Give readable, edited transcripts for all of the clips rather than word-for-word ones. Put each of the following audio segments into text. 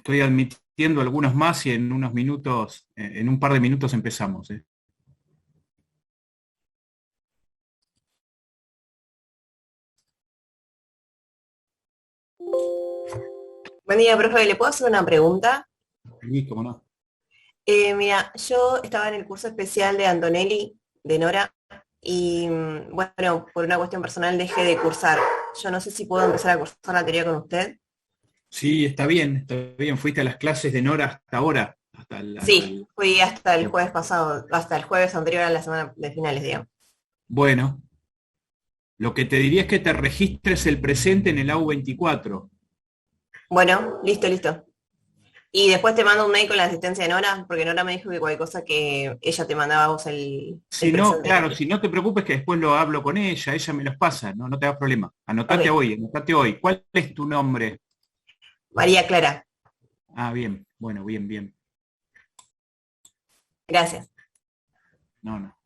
Estoy admitiendo algunos más y en unos minutos, en un par de minutos empezamos. Buen día, profe. ¿Le puedo hacer una pregunta? Sí, cómo no. Mira, yo estaba en el curso especial de Antonelli, de Nora, y bueno, por una cuestión personal dejé de cursar. Yo no sé si puedo empezar a cursar la teoría con usted. Sí, está bien, está bien. Fuiste a las clases de Nora hasta ahora, Sí, fui hasta el jueves pasado, hasta el jueves anterior a la semana de finales, digamos. Bueno, lo que te diría es que te registres el presente en el AU24. Bueno, listo, listo. Y después te mando un mail con la asistencia de Nora, porque Nora me dijo que cualquier cosa que ella te mandaba a vos el Si no, presente. claro, si no te preocupes que después lo hablo con ella me los pasa, no te hagas problema. Ok, Anotate hoy. ¿Cuál es tu nombre? María Clara, Ah, bien, bueno, bien, bien. gracias. No, no.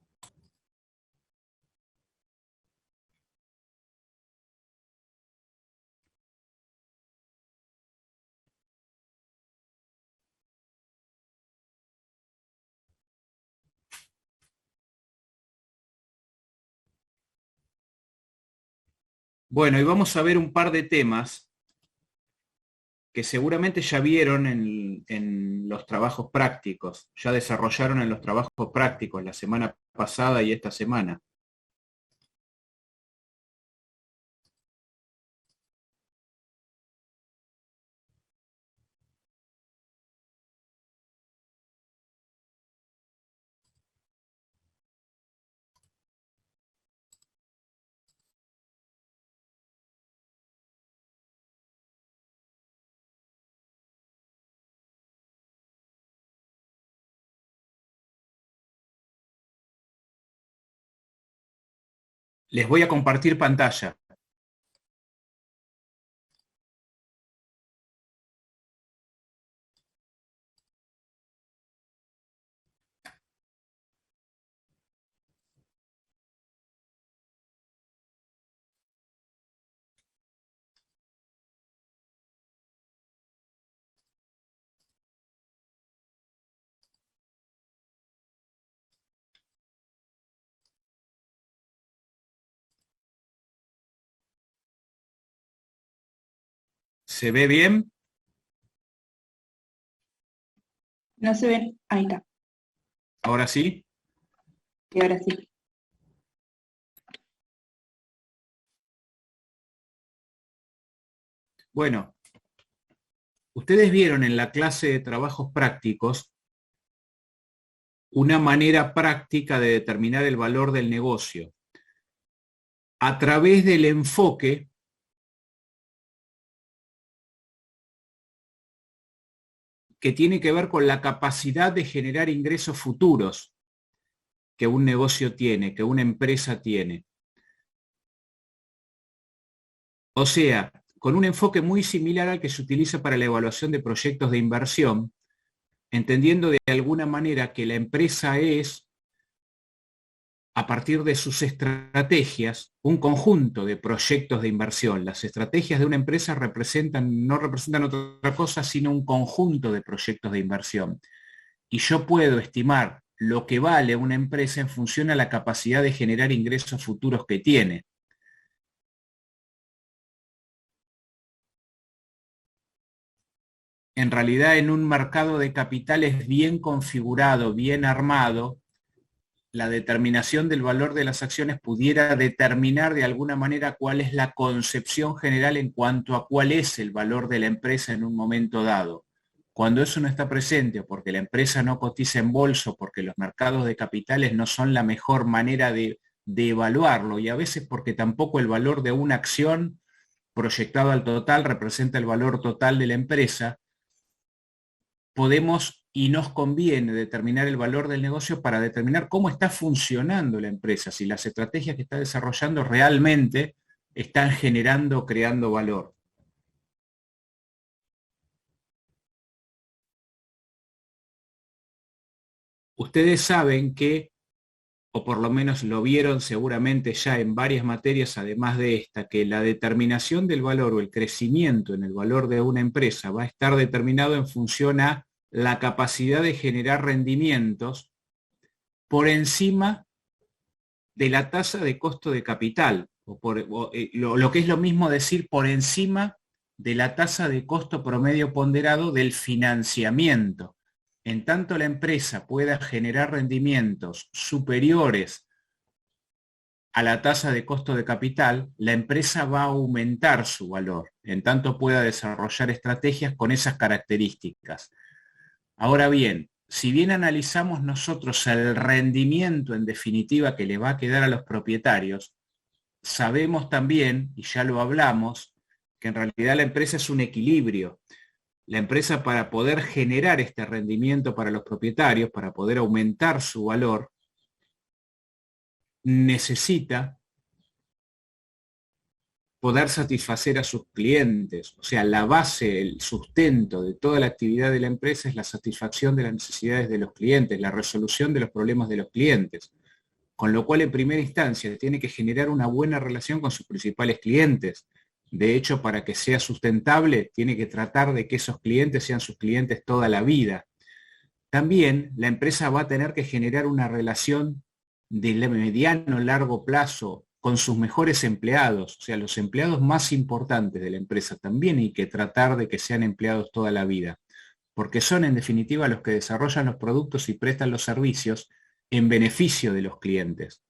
Bueno, y vamos a ver un par de temas que seguramente ya vieron en los trabajos prácticos, ya desarrollaron en los trabajos prácticos la semana pasada y esta semana. Les voy a compartir pantalla. ¿Se ve bien? No se ven. Ahí está. Ahora sí. Y ahora sí. Bueno, ustedes vieron en la clase de trabajos prácticos una manera práctica de determinar el valor del negocio a través del enfoque que tiene que ver con la capacidad de generar ingresos futuros que un negocio tiene, que una empresa tiene. O sea, con un enfoque muy similar al que se utiliza para la evaluación de proyectos de inversión, entendiendo de alguna manera que la empresa es, a partir de sus estrategias, un conjunto de proyectos de inversión. Las estrategias de una empresa no representan otra cosa sino un conjunto de proyectos de inversión. Y yo puedo estimar lo que vale una empresa en función a la capacidad de generar ingresos futuros que tiene. En realidad, en un mercado de capitales bien configurado, bien armado, la determinación del valor de las acciones pudiera determinar de alguna manera cuál es la concepción general en cuanto a cuál es el valor de la empresa en un momento dado. Cuando eso no está presente, o porque la empresa no cotiza en bolsa, porque los mercados de capitales no son la mejor manera de evaluarlo, y a veces porque tampoco el valor de una acción proyectado al total representa el valor total de la empresa, podemos y nos conviene determinar el valor del negocio para determinar cómo está funcionando la empresa, si las estrategias que está desarrollando realmente están generando, creando valor. Ustedes saben que o por lo menos lo vieron seguramente ya en varias materias, además de esta, que la determinación del valor o el crecimiento en el valor de una empresa va a estar determinado en función a la capacidad de generar rendimientos por encima de la tasa de costo de capital, lo que es lo mismo decir por encima de la tasa de costo promedio ponderado del financiamiento. En tanto la empresa pueda generar rendimientos superiores a la tasa de costo de capital, la empresa va a aumentar su valor, en tanto pueda desarrollar estrategias con esas características. Ahora bien, si bien analizamos nosotros el rendimiento en definitiva que le va a quedar a los propietarios, sabemos también, y ya lo hablamos, que en realidad la empresa es un equilibrio. La empresa, para poder generar este rendimiento para los propietarios, para poder aumentar su valor, necesita poder satisfacer a sus clientes. O sea, la base, el sustento de toda la actividad de la empresa es la satisfacción de las necesidades de los clientes, la resolución de los problemas de los clientes. Con lo cual, en primera instancia, tiene que generar una buena relación con sus principales clientes. De hecho, para que sea sustentable, tiene que tratar de que esos clientes sean sus clientes toda la vida. También la empresa va a tener que generar una relación de mediano, largo plazo con sus mejores empleados, o sea, los empleados más importantes de la empresa. También hay que tratar de que sean empleados toda la vida, porque son en definitiva los que desarrollan los productos y prestan los servicios en beneficio de los clientes.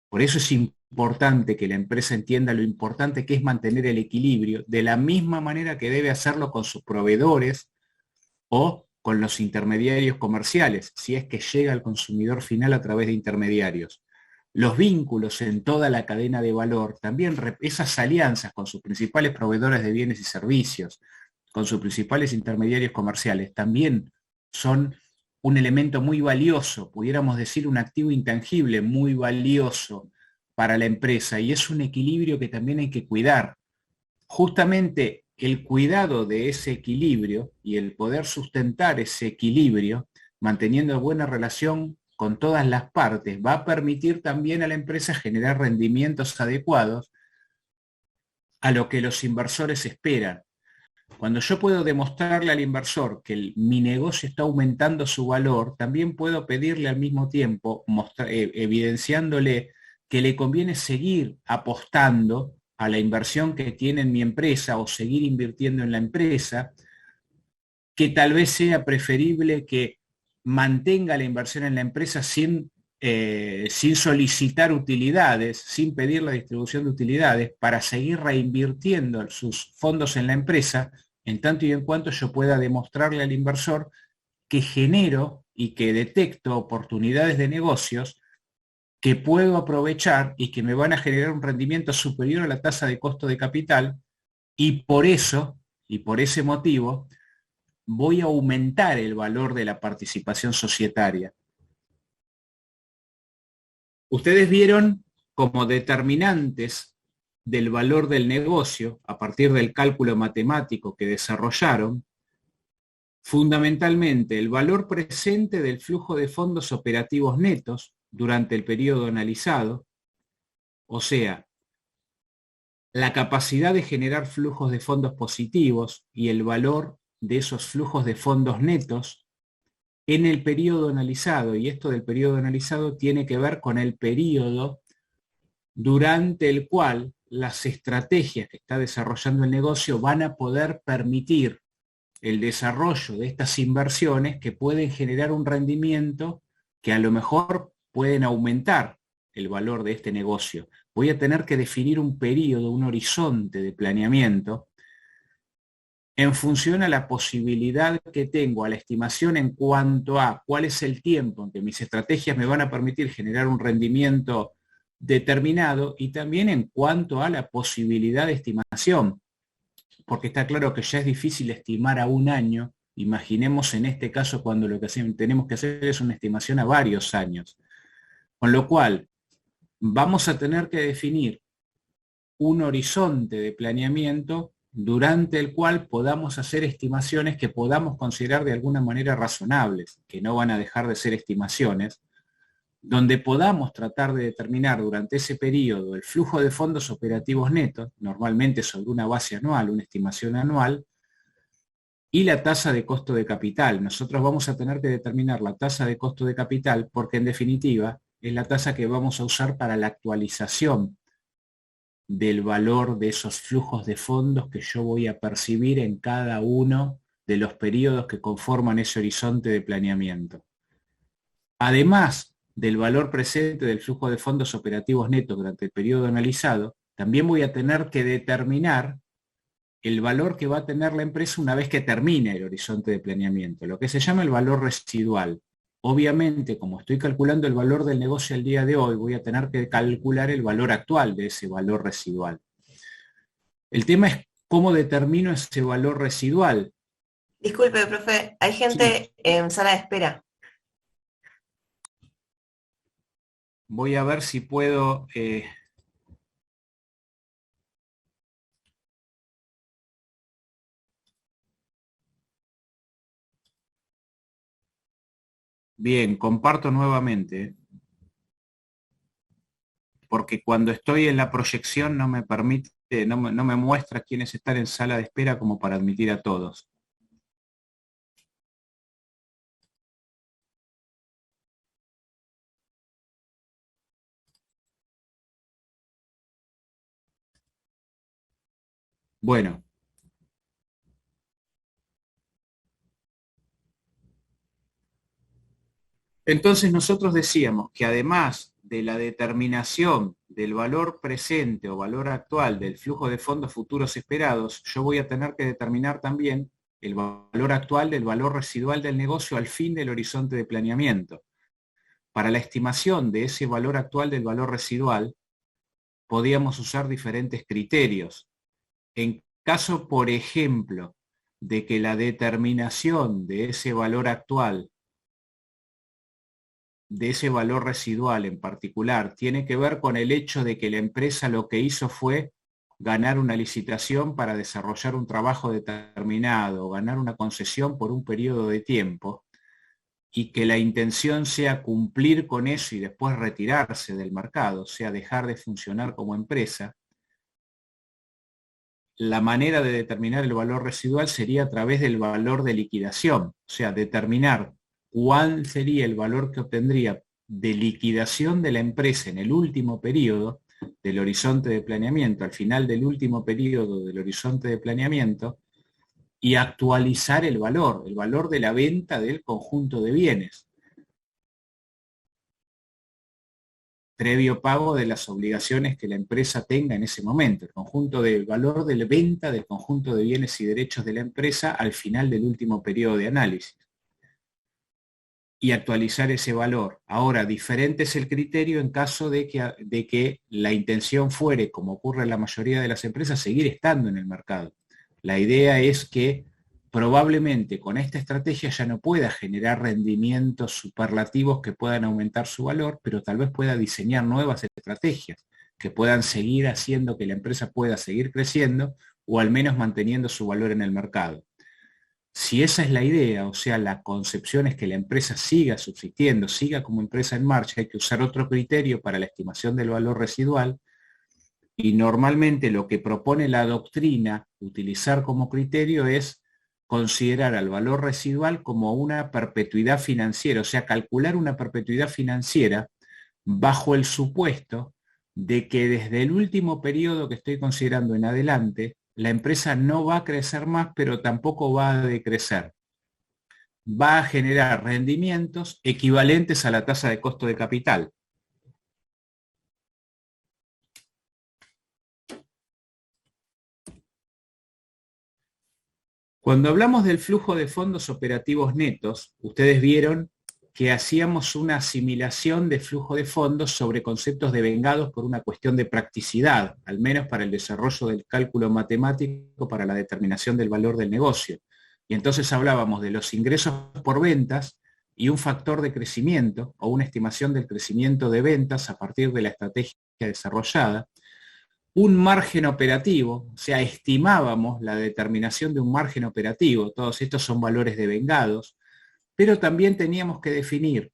Por eso es importante que la empresa entienda lo importante que es mantener el equilibrio, de la misma manera que debe hacerlo con sus proveedores o con los intermediarios comerciales, si es que llega al consumidor final a través de intermediarios. Los vínculos en toda la cadena de valor, también esas alianzas con sus principales proveedores de bienes y servicios, con sus principales intermediarios comerciales, también son un elemento muy valioso, pudiéramos decir un activo intangible muy valioso para la empresa, y es un equilibrio que también hay que cuidar. Justamente el cuidado de ese equilibrio y el poder sustentar ese equilibrio, manteniendo buena relación con todas las partes, va a permitir también a la empresa generar rendimientos adecuados a lo que los inversores esperan. Cuando yo puedo demostrarle al inversor que mi negocio está aumentando su valor, también puedo pedirle al mismo tiempo, evidenciándole que le conviene seguir apostando a la inversión que tiene en mi empresa o seguir invirtiendo en la empresa, que tal vez sea preferible que mantenga la inversión en la empresa sin solicitar utilidades, sin pedir la distribución de utilidades, para seguir reinvirtiendo sus fondos en la empresa, en tanto y en cuanto yo pueda demostrarle al inversor que genero y que detecto oportunidades de negocios que puedo aprovechar y que me van a generar un rendimiento superior a la tasa de costo de capital, y por eso, y por ese motivo, voy a aumentar el valor de la participación societaria. Ustedes vieron como determinantes del valor del negocio, a partir del cálculo matemático que desarrollaron, fundamentalmente el valor presente del flujo de fondos operativos netos durante el periodo analizado, o sea, la capacidad de generar flujos de fondos positivos y el valor de esos flujos de fondos netos en el periodo analizado. Y esto del periodo analizado tiene que ver con el periodo durante el cual las estrategias que está desarrollando el negocio van a poder permitir el desarrollo de estas inversiones que pueden generar un rendimiento que a lo mejor pueden aumentar el valor de este negocio. Voy a tener que definir un periodo, un horizonte de planeamiento en función a la posibilidad que tengo, a la estimación en cuanto a cuál es el tiempo en que mis estrategias me van a permitir generar un rendimiento determinado, y también en cuanto a la posibilidad de estimación, porque está claro que ya es difícil estimar a un año. Imaginemos en este caso cuando lo que tenemos que hacer es una estimación a varios años. Con lo cual, vamos a tener que definir un horizonte de planeamiento durante el cual podamos hacer estimaciones que podamos considerar de alguna manera razonables, que no van a dejar de ser estimaciones, donde podamos tratar de determinar durante ese periodo el flujo de fondos operativos netos, normalmente sobre una base anual, una estimación anual, y la tasa de costo de capital. Nosotros vamos a tener que determinar la tasa de costo de capital porque en definitiva es la tasa que vamos a usar para la actualización del valor de esos flujos de fondos que yo voy a percibir en cada uno de los periodos que conforman ese horizonte de planeamiento. Además del valor presente del flujo de fondos operativos netos durante el periodo analizado, también voy a tener que determinar el valor que va a tener la empresa una vez que termine el horizonte de planeamiento, lo que se llama el valor residual. Obviamente, como estoy calculando el valor del negocio al día de hoy, voy a tener que calcular el valor actual de ese valor residual. El tema es cómo determino ese valor residual. Disculpe, profe, hay gente en sala de espera. Voy a ver si puedo... Bien, comparto nuevamente, porque cuando estoy en la proyección no me permite, no me muestra quiénes están en sala de espera como para admitir a todos. Bueno. Entonces nosotros decíamos que además de la determinación del valor presente o valor actual del flujo de fondos futuros esperados, yo voy a tener que determinar también el valor actual del valor residual del negocio al fin del horizonte de planeamiento. Para la estimación de ese valor actual del valor residual, podíamos usar diferentes criterios. En caso, por ejemplo, de que la determinación de ese valor actual, de ese valor residual en particular, tiene que ver con el hecho de que la empresa lo que hizo fue ganar una licitación para desarrollar un trabajo determinado, o ganar una concesión por un periodo de tiempo, y que la intención sea cumplir con eso y después retirarse del mercado, o sea, dejar de funcionar como empresa, la manera de determinar el valor residual sería a través del valor de liquidación, o sea, determinar cuál sería el valor que obtendría de liquidación de la empresa en el último periodo del horizonte de planeamiento, al final del último periodo del horizonte de planeamiento, y actualizar el valor de la venta del conjunto de bienes, previo pago de las obligaciones que la empresa tenga en ese momento, el conjunto del valor de la venta del conjunto de bienes y derechos de la empresa al final del último periodo de análisis. Y actualizar ese valor. Ahora, diferente es el criterio en caso de que la intención fuere, como ocurre en la mayoría de las empresas, seguir estando en el mercado. La idea es que probablemente con esta estrategia ya no pueda generar rendimientos superlativos que puedan aumentar su valor, pero tal vez pueda diseñar nuevas estrategias que puedan seguir haciendo que la empresa pueda seguir creciendo o al menos manteniendo su valor en el mercado. Si esa es la idea, o sea, la concepción es que la empresa siga subsistiendo, siga como empresa en marcha, hay que usar otro criterio para la estimación del valor residual, y normalmente lo que propone la doctrina utilizar como criterio es considerar al valor residual como una perpetuidad financiera, o sea, calcular una perpetuidad financiera bajo el supuesto de que desde el último periodo que estoy considerando en adelante, la empresa no va a crecer más, pero tampoco va a decrecer. Va a generar rendimientos equivalentes a la tasa de costo de capital. Cuando hablamos del flujo de fondos operativos netos, ustedes vieron que hacíamos una asimilación de flujo de fondos sobre conceptos devengados por una cuestión de practicidad, al menos para el desarrollo del cálculo matemático para la determinación del valor del negocio. Y entonces hablábamos de los ingresos por ventas y un factor de crecimiento o una estimación del crecimiento de ventas a partir de la estrategia desarrollada, un margen operativo, o sea, estimábamos la determinación de un margen operativo, todos estos son valores devengados, pero también teníamos que definir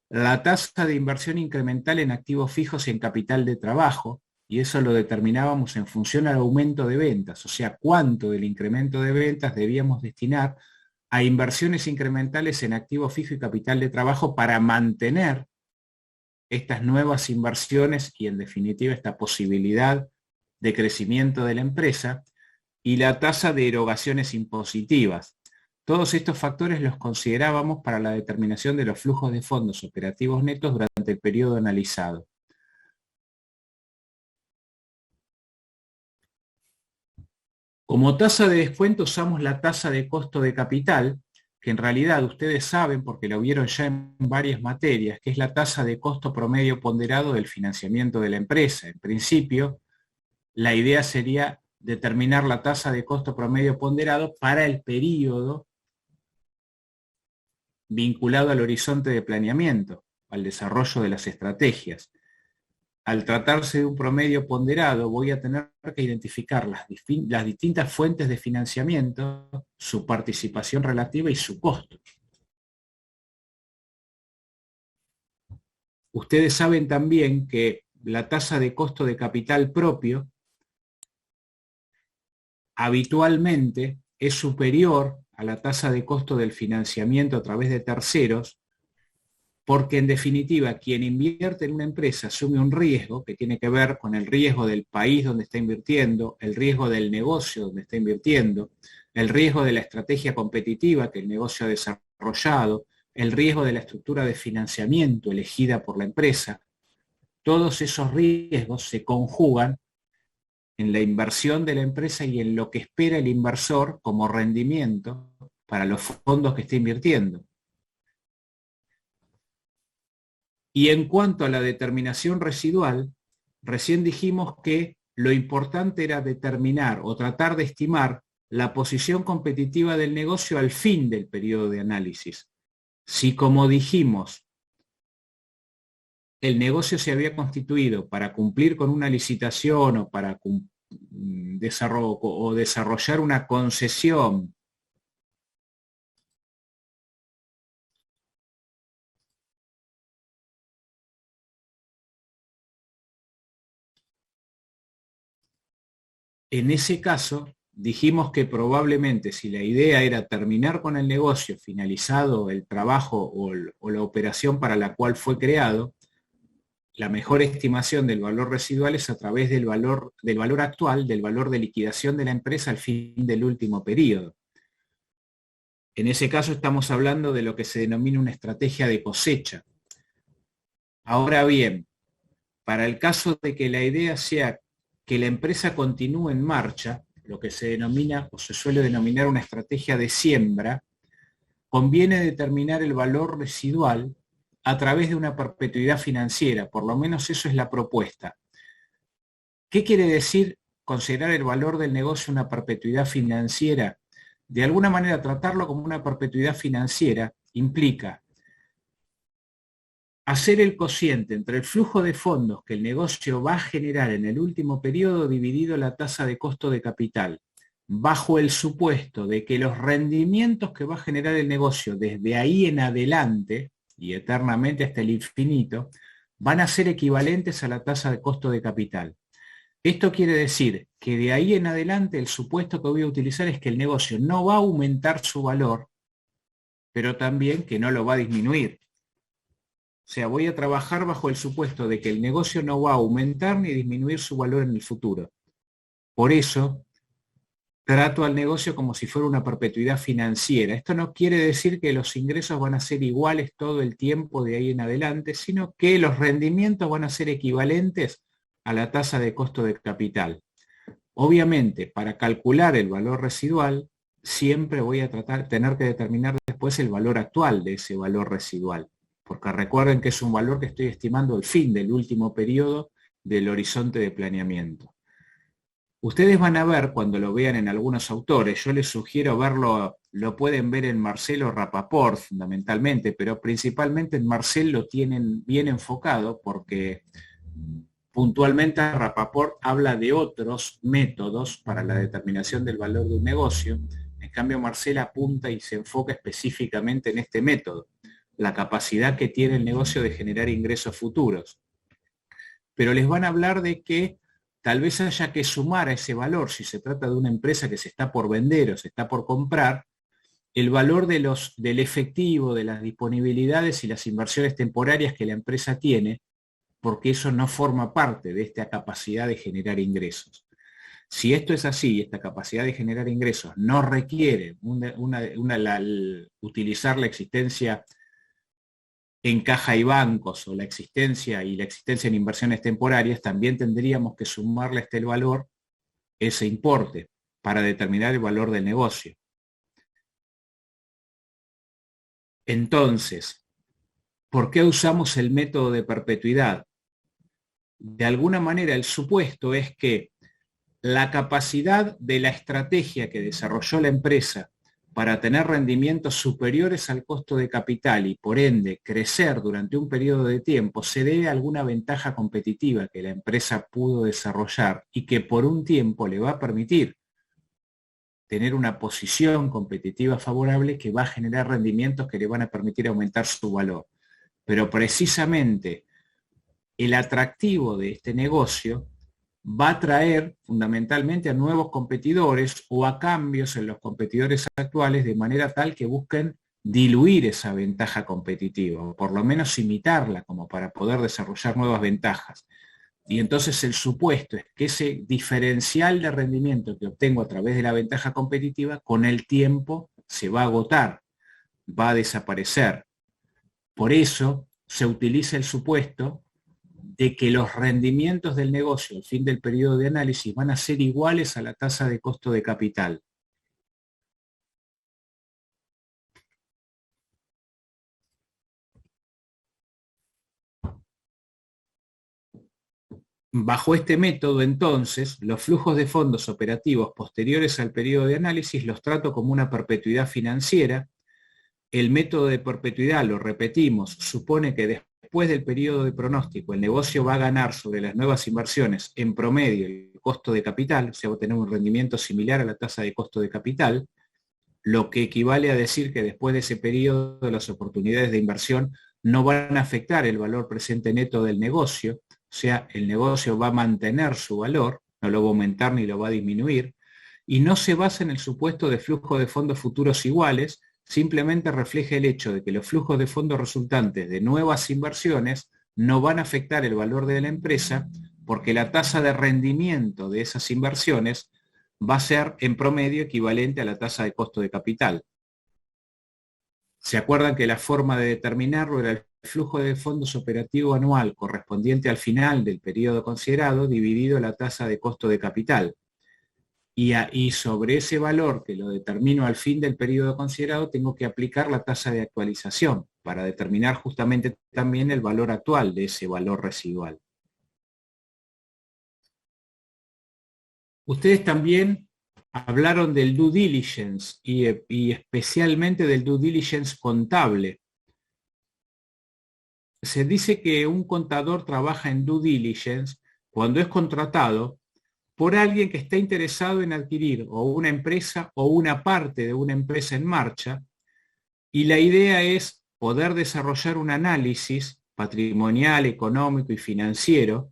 la tasa de inversión incremental en activos fijos y en capital de trabajo, y eso lo determinábamos en función al aumento de ventas, o sea, cuánto del incremento de ventas debíamos destinar a inversiones incrementales en activos fijos y capital de trabajo para mantener estas nuevas inversiones y en definitiva esta posibilidad de crecimiento de la empresa, y la tasa de erogaciones impositivas. Todos estos factores los considerábamos para la determinación de los flujos de fondos operativos netos durante el periodo analizado. Como tasa de descuento usamos la tasa de costo de capital, que en realidad ustedes saben, porque lo vieron ya en varias materias, que es la tasa de costo promedio ponderado del financiamiento de la empresa. En principio, la idea sería determinar la tasa de costo promedio ponderado para el periodo vinculado al horizonte de planeamiento, al desarrollo de las estrategias. Al tratarse de un promedio ponderado, voy a tener que identificar las distintas fuentes de financiamiento, su participación relativa y su costo. Ustedes saben también que la tasa de costo de capital propio habitualmente es superior a la tasa de costo del financiamiento a través de terceros, porque en definitiva quien invierte en una empresa asume un riesgo que tiene que ver con el riesgo del país donde está invirtiendo, el riesgo del negocio donde está invirtiendo, el riesgo de la estrategia competitiva que el negocio ha desarrollado, el riesgo de la estructura de financiamiento elegida por la empresa. Todos esos riesgos se conjugan en la inversión de la empresa y en lo que espera el inversor como rendimiento para los fondos que está invirtiendo. Y en cuanto a la determinación residual, recién dijimos que lo importante era determinar o tratar de estimar la posición competitiva del negocio al fin del periodo de análisis. Si, como dijimos, el negocio se había constituido para cumplir con una licitación o para desarrollar una concesión en ese caso, dijimos que probablemente si la idea era terminar con el negocio, finalizado el trabajo o la operación para la cual fue creado, la mejor estimación del valor residual es a través del valor actual, del valor de liquidación de la empresa al fin del último periodo. En ese caso estamos hablando de lo que se denomina una estrategia de cosecha. Ahora bien, para el caso de que la idea sea que la empresa continúe en marcha, lo que se denomina o se suele denominar una estrategia de siembra, conviene determinar el valor residual a través de una perpetuidad financiera, por lo menos eso es la propuesta. ¿Qué quiere decir considerar el valor del negocio una perpetuidad financiera? De alguna manera tratarlo como una perpetuidad financiera implica hacer el cociente entre el flujo de fondos que el negocio va a generar en el último periodo dividido la tasa de costo de capital, bajo el supuesto de que los rendimientos que va a generar el negocio desde ahí en adelante y eternamente hasta el infinito, van a ser equivalentes a la tasa de costo de capital. Esto quiere decir que de ahí en adelante el supuesto que voy a utilizar es que el negocio no va a aumentar su valor, pero también que no lo va a disminuir. O sea, voy a trabajar bajo el supuesto de que el negocio no va a aumentar ni disminuir su valor en el futuro. Por eso, trato al negocio como si fuera una perpetuidad financiera. Esto no quiere decir que los ingresos van a ser iguales todo el tiempo de ahí en adelante, sino que los rendimientos van a ser equivalentes a la tasa de costo de capital. Obviamente, para calcular el valor residual, siempre voy a tener que determinar después el valor actual de ese valor residual, porque recuerden que es un valor que estoy estimando el fin del último periodo del horizonte de planeamiento. Ustedes van a ver cuando lo vean en algunos autores, yo les sugiero verlo, lo pueden ver en Marcelo Rapaport fundamentalmente, pero principalmente en Marcel lo tienen bien enfocado porque puntualmente Rapaport habla de otros métodos para la determinación del valor de un negocio, en cambio Marcel apunta y se enfoca específicamente en este método. la capacidad que tiene el negocio de generar ingresos futuros. Pero les van a hablar de que tal vez haya que sumar a ese valor, si se trata de una empresa que se está por vender o se está por comprar, el valor del efectivo, de las disponibilidades y las inversiones temporarias que la empresa tiene, porque eso no forma parte de esta capacidad de generar ingresos. Si esto es así, esta capacidad de generar ingresos no requiere utilizar la existencia en caja y bancos o la existencia en inversiones temporarias, también tendríamos que sumarle a este valor ese importe para determinar el valor del negocio. Entonces, ¿por qué usamos el método de perpetuidad? De alguna manera el supuesto es que la capacidad de la estrategia que desarrolló la empresa para tener rendimientos superiores al costo de capital y por ende crecer durante un periodo de tiempo se debe a alguna ventaja competitiva que la empresa pudo desarrollar y que por un tiempo le va a permitir tener una posición competitiva favorable que va a generar rendimientos que le van a permitir aumentar su valor. Pero precisamente el atractivo de este negocio va a traer fundamentalmente a nuevos competidores o a cambios en los competidores actuales de manera tal que busquen diluir esa ventaja competitiva o por lo menos imitarla como para poder desarrollar nuevas ventajas. Y entonces el supuesto es que ese diferencial de rendimiento que obtengo a través de la ventaja competitiva con el tiempo se va a agotar, va a desaparecer. Por eso se utiliza el supuesto de que los rendimientos del negocio al fin del periodo de análisis van a ser iguales a la tasa de costo de capital. Bajo este método, entonces, los flujos de fondos operativos posteriores al periodo de análisis los trato como una perpetuidad financiera. El método de perpetuidad, lo repetimos, supone que después del periodo de pronóstico el negocio va a ganar sobre las nuevas inversiones en promedio el costo de capital, o sea, va a tener un rendimiento similar a la tasa de costo de capital, lo que equivale a decir que después de ese periodo las oportunidades de inversión no van a afectar el valor presente neto del negocio, o sea, el negocio va a mantener su valor, no lo va a aumentar ni lo va a disminuir, y no se basa en el supuesto de flujo de fondos futuros iguales, simplemente refleja el hecho de que los flujos de fondos resultantes de nuevas inversiones no van a afectar el valor de la empresa porque la tasa de rendimiento de esas inversiones va a ser en promedio equivalente a la tasa de costo de capital. ¿Se acuerdan que la forma de determinarlo era el flujo de fondos operativo anual correspondiente al final del periodo considerado dividido la tasa de costo de capital? Y sobre ese valor que lo determino al fin del periodo considerado, tengo que aplicar la tasa de actualización para determinar justamente también el valor actual de ese valor residual. Ustedes también hablaron del due diligence y especialmente del due diligence contable. Se dice que un contador trabaja en due diligence cuando es contratado por alguien que está interesado en adquirir o una empresa o una parte de una empresa en marcha, y la idea es poder desarrollar un análisis patrimonial, económico y financiero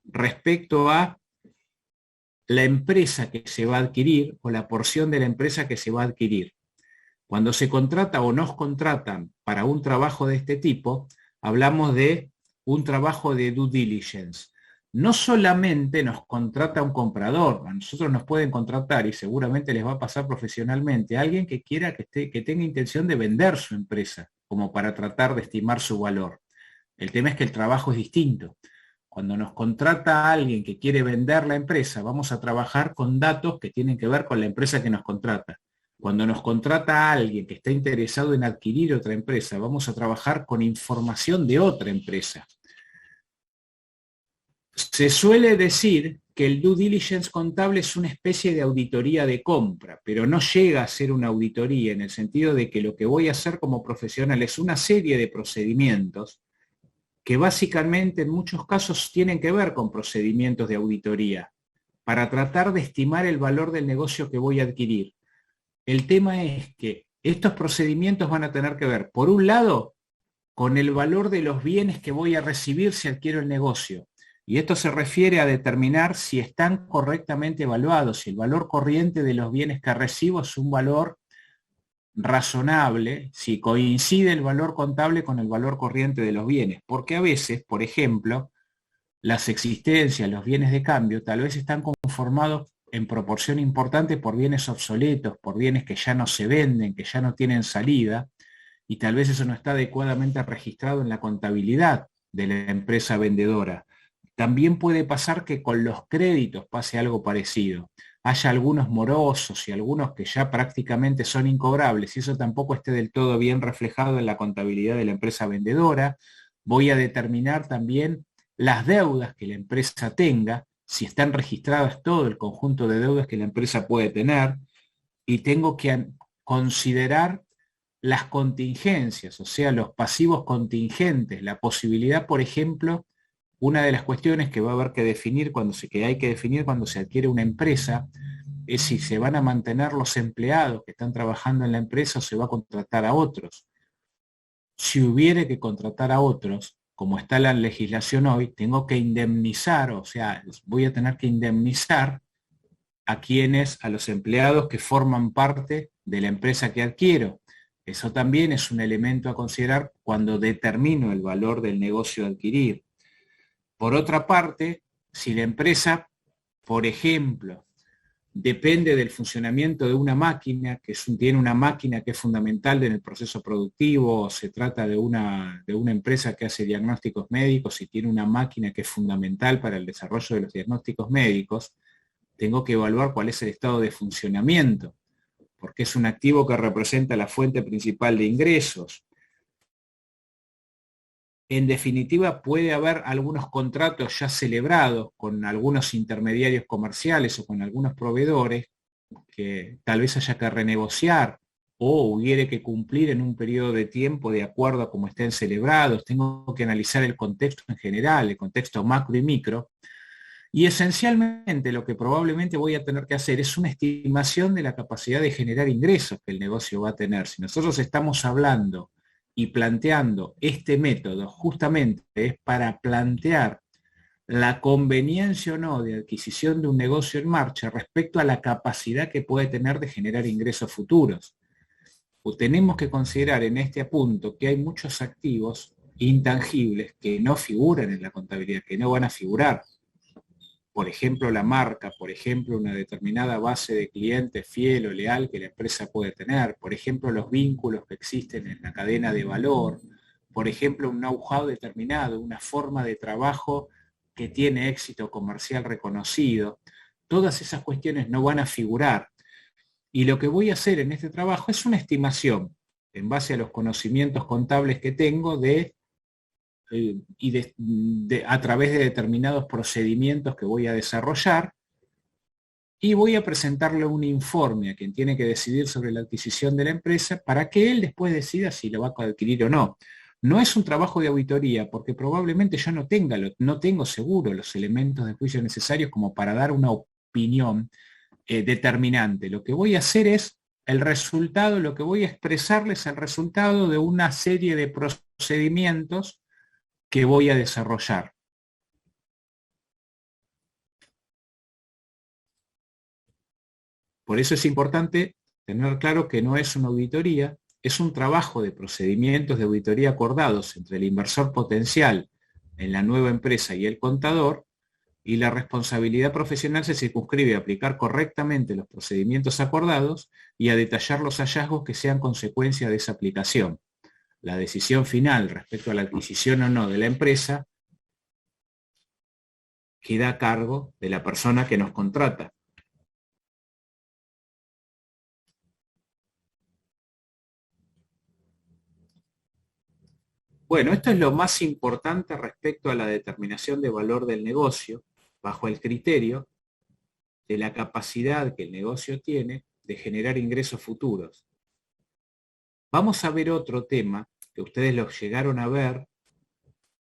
respecto a la empresa que se va a adquirir o la porción de la empresa que se va a adquirir. Cuando se contrata o nos contratan para un trabajo de este tipo, hablamos de un trabajo de due diligence. No solamente nos contrata un comprador, a nosotros nos pueden contratar y seguramente les va a pasar profesionalmente alguien que quiera que tenga intención de vender su empresa, como para tratar de estimar su valor. El tema es que el trabajo es distinto. Cuando nos contrata a alguien que quiere vender la empresa, vamos a trabajar con datos que tienen que ver con la empresa que nos contrata. Cuando nos contrata a alguien que está interesado en adquirir otra empresa, vamos a trabajar con información de otra empresa. Se suele decir que el due diligence contable es una especie de auditoría de compra, pero no llega a ser una auditoría en el sentido de que lo que voy a hacer como profesional es una serie de procedimientos que básicamente en muchos casos tienen que ver con procedimientos de auditoría para tratar de estimar el valor del negocio que voy a adquirir. El tema es que estos procedimientos van a tener que ver, por un lado, con el valor de los bienes que voy a recibir si adquiero el negocio. Y esto se refiere a determinar si están correctamente evaluados, si el valor corriente de los bienes que recibo es un valor razonable, si coincide el valor contable con el valor corriente de los bienes. Porque a veces, por ejemplo, las existencias, los bienes de cambio, tal vez están conformados en proporción importante por bienes obsoletos, por bienes que ya no se venden, que ya no tienen salida, y tal vez eso no está adecuadamente registrado en la contabilidad de la empresa vendedora. También puede pasar que con los créditos pase algo parecido. Haya algunos morosos y algunos que ya prácticamente son incobrables, y eso tampoco esté del todo bien reflejado en la contabilidad de la empresa vendedora. Voy a determinar también las deudas que la empresa tenga, si están registradas todo el conjunto de deudas que la empresa puede tener, y tengo que considerar las contingencias, o sea, los pasivos contingentes, la posibilidad, por ejemplo, una de las cuestiones que va a haber que definir que hay que definir cuando se adquiere una empresa es si se van a mantener los empleados que están trabajando en la empresa o se va a contratar a otros. Si hubiere que contratar a otros, como está la legislación hoy, tengo que indemnizar, o sea, voy a tener que indemnizar a los empleados que forman parte de la empresa que adquiero. Eso también es un elemento a considerar cuando determino el valor del negocio a adquirir. Por otra parte, si la empresa, por ejemplo, depende del funcionamiento de una máquina, tiene una máquina que es fundamental en el proceso productivo, o se trata de una empresa que hace diagnósticos médicos y tiene una máquina que es fundamental para el desarrollo de los diagnósticos médicos, tengo que evaluar cuál es el estado de funcionamiento, porque es un activo que representa la fuente principal de ingresos. En definitiva, puede haber algunos contratos ya celebrados con algunos intermediarios comerciales o con algunos proveedores que tal vez haya que renegociar o hubiere que cumplir en un periodo de tiempo de acuerdo a cómo estén celebrados. Tengo que analizar el contexto en general, el contexto macro y micro. Y esencialmente lo que probablemente voy a tener que hacer es una estimación de la capacidad de generar ingresos que el negocio va a tener. Si nosotros estamos hablando y planteando este método, justamente es para plantear la conveniencia o no de adquisición de un negocio en marcha respecto a la capacidad que puede tener de generar ingresos futuros. O tenemos que considerar en este punto que hay muchos activos intangibles que no figuran en la contabilidad, que no van a figurar. Por ejemplo, la marca, por ejemplo, una determinada base de clientes fiel o leal que la empresa puede tener, por ejemplo, los vínculos que existen en la cadena de valor, por ejemplo, un know-how determinado, una forma de trabajo que tiene éxito comercial reconocido. Todas esas cuestiones no van a figurar. Y lo que voy a hacer en este trabajo es una estimación, en base a los conocimientos contables que tengo a través de determinados procedimientos que voy a desarrollar, y voy a presentarle un informe a quien tiene que decidir sobre la adquisición de la empresa para que él después decida si lo va a adquirir o no. No es un trabajo de auditoría porque probablemente yo no tengo seguro los elementos de juicio necesarios como para dar una opinión determinante. Lo que voy a hacer es el resultado, lo que voy a expresarles es el resultado de una serie de procedimientos que voy a desarrollar. Por eso es importante tener claro que no es una auditoría, es un trabajo de procedimientos de auditoría acordados entre el inversor potencial en la nueva empresa y el contador, y la responsabilidad profesional se circunscribe a aplicar correctamente los procedimientos acordados y a detallar los hallazgos que sean consecuencia de esa aplicación. La decisión final respecto a la adquisición o no de la empresa queda a cargo de la persona que nos contrata. Bueno, esto es lo más importante respecto a la determinación de valor del negocio, bajo el criterio de la capacidad que el negocio tiene de generar ingresos futuros. Vamos a ver otro tema que ustedes lo llegaron a ver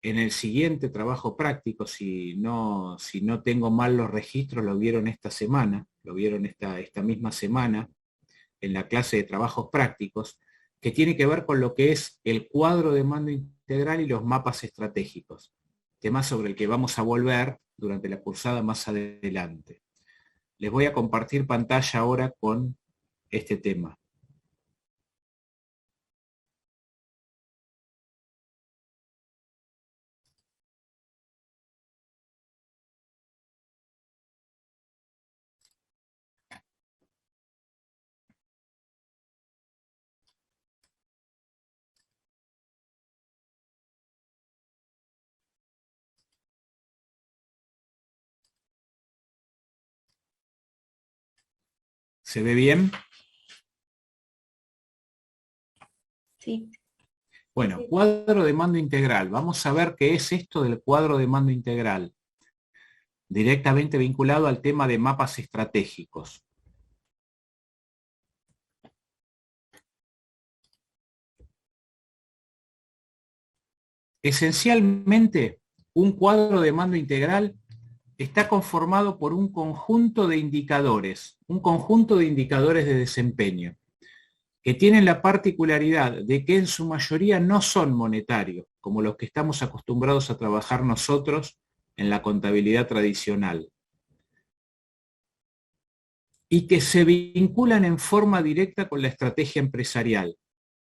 en el siguiente trabajo práctico, si no tengo mal los registros, lo vieron esta semana, lo vieron esta misma semana en la clase de trabajos prácticos, que tiene que ver con lo que es el cuadro de mando integral y los mapas estratégicos, tema sobre el que vamos a volver durante la cursada más adelante. Les voy a compartir pantalla ahora con este tema. ¿Se ve bien? Sí. Bueno, cuadro de mando integral. Vamos a ver qué es esto del cuadro de mando integral, directamente vinculado al tema de mapas estratégicos. Esencialmente, un cuadro de mando integral está conformado por un conjunto de indicadores de desempeño, que tienen la particularidad de que en su mayoría no son monetarios, como los que estamos acostumbrados a trabajar nosotros en la contabilidad tradicional, y que se vinculan en forma directa con la estrategia empresarial.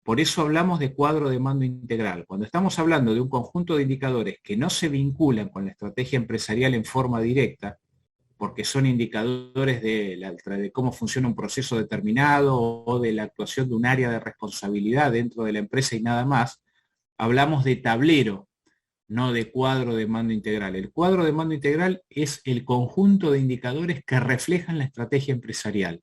Por eso hablamos de cuadro de mando integral. Cuando estamos hablando de un conjunto de indicadores que no se vinculan con la estrategia empresarial en forma directa, porque son indicadores de cómo funciona un proceso determinado o de la actuación de un área de responsabilidad dentro de la empresa y nada más, hablamos de tablero, no de cuadro de mando integral. El cuadro de mando integral es el conjunto de indicadores que reflejan la estrategia empresarial.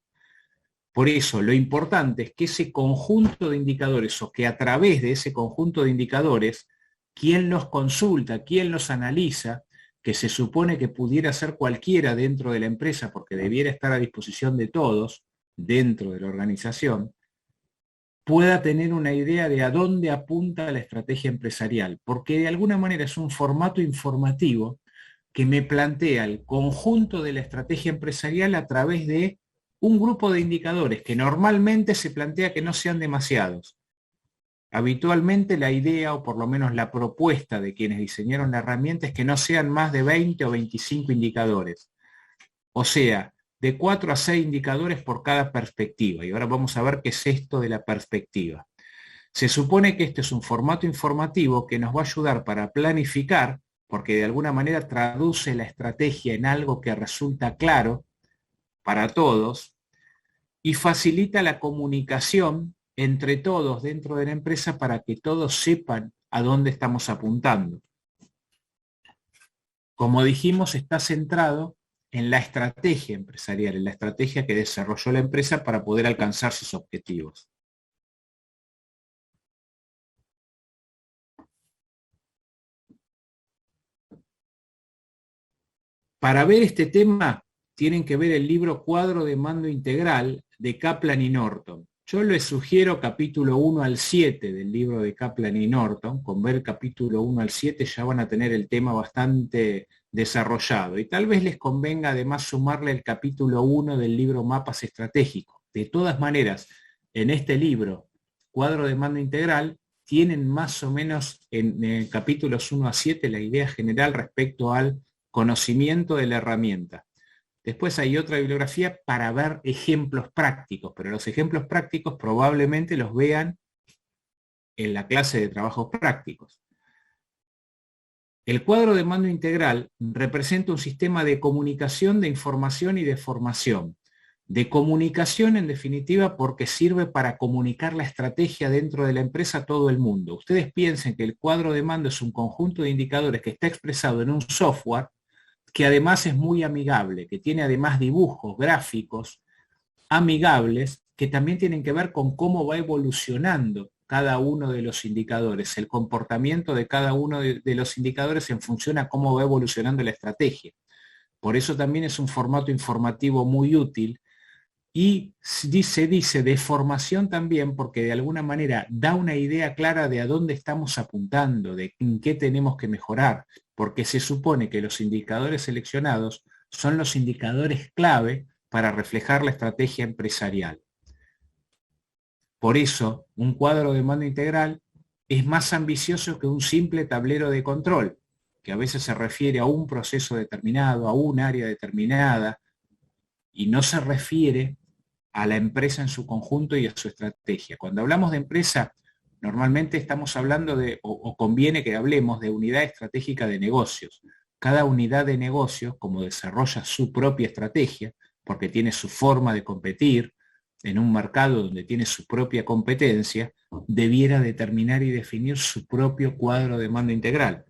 Por eso, lo importante es que ese conjunto de indicadores, o que a través de ese conjunto de indicadores, quién los consulta, quién los analiza, que se supone que pudiera ser cualquiera dentro de la empresa, porque debiera estar a disposición de todos dentro de la organización, pueda tener una idea de a dónde apunta la estrategia empresarial, porque de alguna manera es un formato informativo que me plantea el conjunto de la estrategia empresarial a través de un grupo de indicadores que normalmente se plantea que no sean demasiados. Habitualmente la idea, o por lo menos la propuesta de quienes diseñaron la herramienta, es que no sean más de 20 o 25 indicadores. O sea, de 4 a 6 indicadores por cada perspectiva. Y ahora vamos a ver qué es esto de la perspectiva. Se supone que este es un formato informativo que nos va a ayudar para planificar, porque de alguna manera traduce la estrategia en algo que resulta claro para todos y facilita la comunicación entre todos dentro de la empresa para que todos sepan a dónde estamos apuntando. Como dijimos, está centrado en la estrategia empresarial, en la estrategia que desarrolló la empresa para poder alcanzar sus objetivos. Para ver este tema, tienen que ver el libro Cuadro de Mando Integral de Kaplan y Norton. Yo les sugiero capítulo 1 al 7 del libro de Kaplan y Norton. Con ver capítulo 1 al 7 ya van a tener el tema bastante desarrollado. Y tal vez les convenga además sumarle el capítulo 1 del libro Mapas Estratégicos. De todas maneras, en este libro, Cuadro de Mando Integral, tienen más o menos en capítulos 1 a 7 la idea general respecto al conocimiento de la herramienta. Después hay otra bibliografía para ver ejemplos prácticos, pero los ejemplos prácticos probablemente los vean en la clase de trabajos prácticos. El cuadro de mando integral representa un sistema de comunicación, de información y de formación. De comunicación, en definitiva, porque sirve para comunicar la estrategia dentro de la empresa a todo el mundo. Ustedes piensen que el cuadro de mando es un conjunto de indicadores que está expresado en un software que además es muy amigable, que tiene además dibujos, gráficos amigables, que también tienen que ver con cómo va evolucionando cada uno de los indicadores, el comportamiento de cada uno de los indicadores en función a cómo va evolucionando la estrategia. Por eso también es un formato informativo muy útil y se dice de formación también porque de alguna manera da una idea clara de a dónde estamos apuntando, de en qué tenemos que mejorar, porque se supone que los indicadores seleccionados son los indicadores clave para reflejar la estrategia empresarial. Por eso, un cuadro de mando integral es más ambicioso que un simple tablero de control, que a veces se refiere a un proceso determinado, a un área determinada, y no se refiere a la empresa en su conjunto y a su estrategia. Cuando hablamos de empresa, normalmente estamos hablando de, o conviene que hablemos de unidad estratégica de negocios. Cada unidad de negocios, como desarrolla su propia estrategia, porque tiene su forma de competir en un mercado donde tiene su propia competencia, debiera determinar y definir su propio cuadro de mando integral.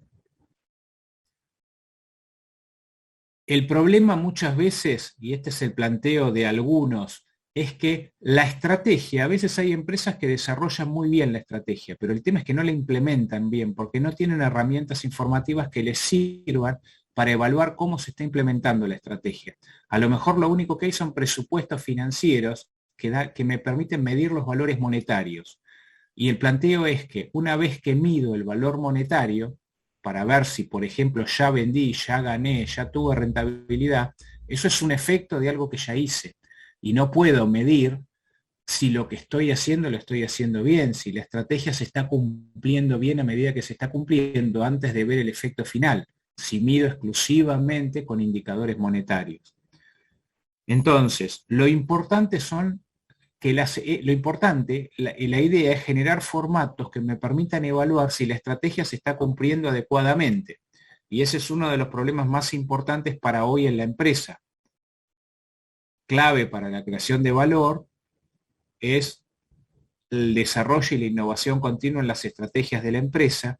El problema muchas veces, y este es el planteo de algunos, es que la estrategia, a veces hay empresas que desarrollan muy bien la estrategia, pero el tema es que no la implementan bien, porque no tienen herramientas informativas que les sirvan para evaluar cómo se está implementando la estrategia. A lo mejor lo único que hay son presupuestos financieros que me permiten medir los valores monetarios. Y el planteo es que una vez que mido el valor monetario, para ver si, por ejemplo, ya vendí, ya gané, ya tuve rentabilidad, eso es un efecto de algo que ya hice. Y no puedo medir si lo que estoy haciendo lo estoy haciendo bien, si la estrategia se está cumpliendo bien a medida que se está cumpliendo antes de ver el efecto final, si mido exclusivamente con indicadores monetarios. Entonces, lo importante son que la idea es generar formatos que me permitan evaluar si la estrategia se está cumpliendo adecuadamente. Y ese es uno de los problemas más importantes para hoy en la empresa. Clave para la creación de valor es el desarrollo y la innovación continua en las estrategias de la empresa,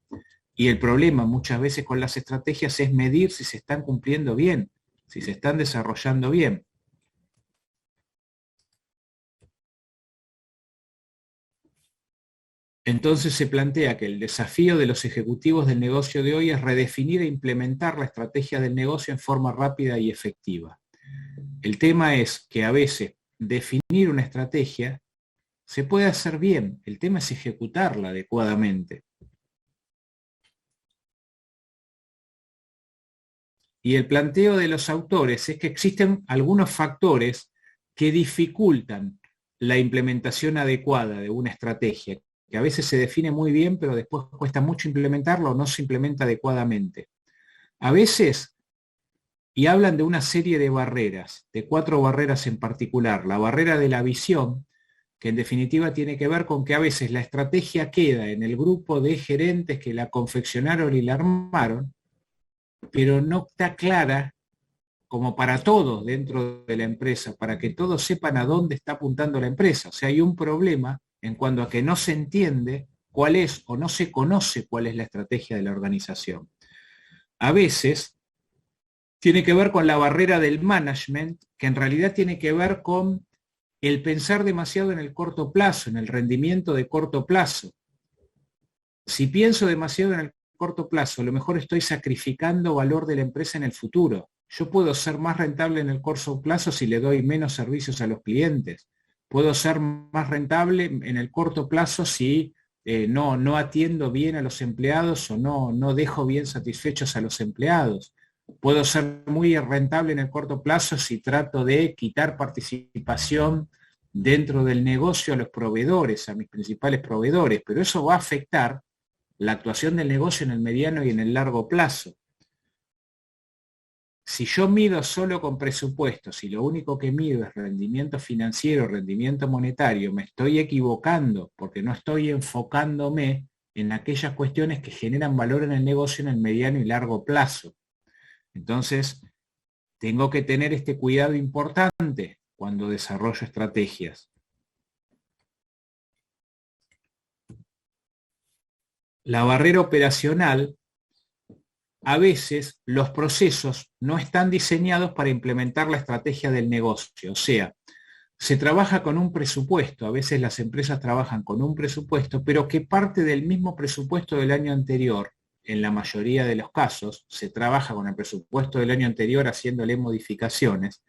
y el problema muchas veces con las estrategias es medir si se están cumpliendo bien, si se están desarrollando bien. Entonces se plantea que el desafío de los ejecutivos del negocio de hoy es redefinir e implementar la estrategia del negocio en forma rápida y efectiva. El tema es que a veces definir una estrategia se puede hacer bien, el tema es ejecutarla adecuadamente. Y el planteo de los autores es que existen algunos factores que dificultan la implementación adecuada de una estrategia, que a veces se define muy bien, pero después cuesta mucho implementarlo o no se implementa adecuadamente. A veces, y hablan de una serie de barreras, de 4 barreras en particular. La barrera de la visión, que en definitiva tiene que ver con que a veces la estrategia queda en el grupo de gerentes que la confeccionaron y la armaron, pero no está clara como para todos dentro de la empresa, para que todos sepan a dónde está apuntando la empresa. O sea, hay un problema en cuanto a que no se entiende cuál es o no se conoce cuál es la estrategia de la organización. A veces tiene que ver con la barrera del management, que en realidad tiene que ver con el pensar demasiado en el corto plazo, en el rendimiento de corto plazo. Si pienso demasiado en el corto plazo, a lo mejor estoy sacrificando valor de la empresa en el futuro. Yo puedo ser más rentable en el corto plazo si le doy menos servicios a los clientes. Puedo ser más rentable en el corto plazo si no atiendo bien a los empleados o no dejo bien satisfechos a los empleados. Puedo ser muy rentable en el corto plazo si trato de quitar participación dentro del negocio a los proveedores, a mis principales proveedores, pero eso va a afectar la actuación del negocio en el mediano y en el largo plazo. Si yo mido solo con presupuestos y lo único que mido es rendimiento financiero, rendimiento monetario, me estoy equivocando porque no estoy enfocándome en aquellas cuestiones que generan valor en el negocio en el mediano y largo plazo. Entonces, tengo que tener este cuidado importante cuando desarrollo estrategias. La barrera operacional, a veces los procesos no están diseñados para implementar la estrategia del negocio. O sea, se trabaja con un presupuesto, a veces las empresas trabajan con un presupuesto, pero que parte del mismo presupuesto del año anterior. En la mayoría de los casos se trabaja con el presupuesto del año anterior haciéndole modificaciones.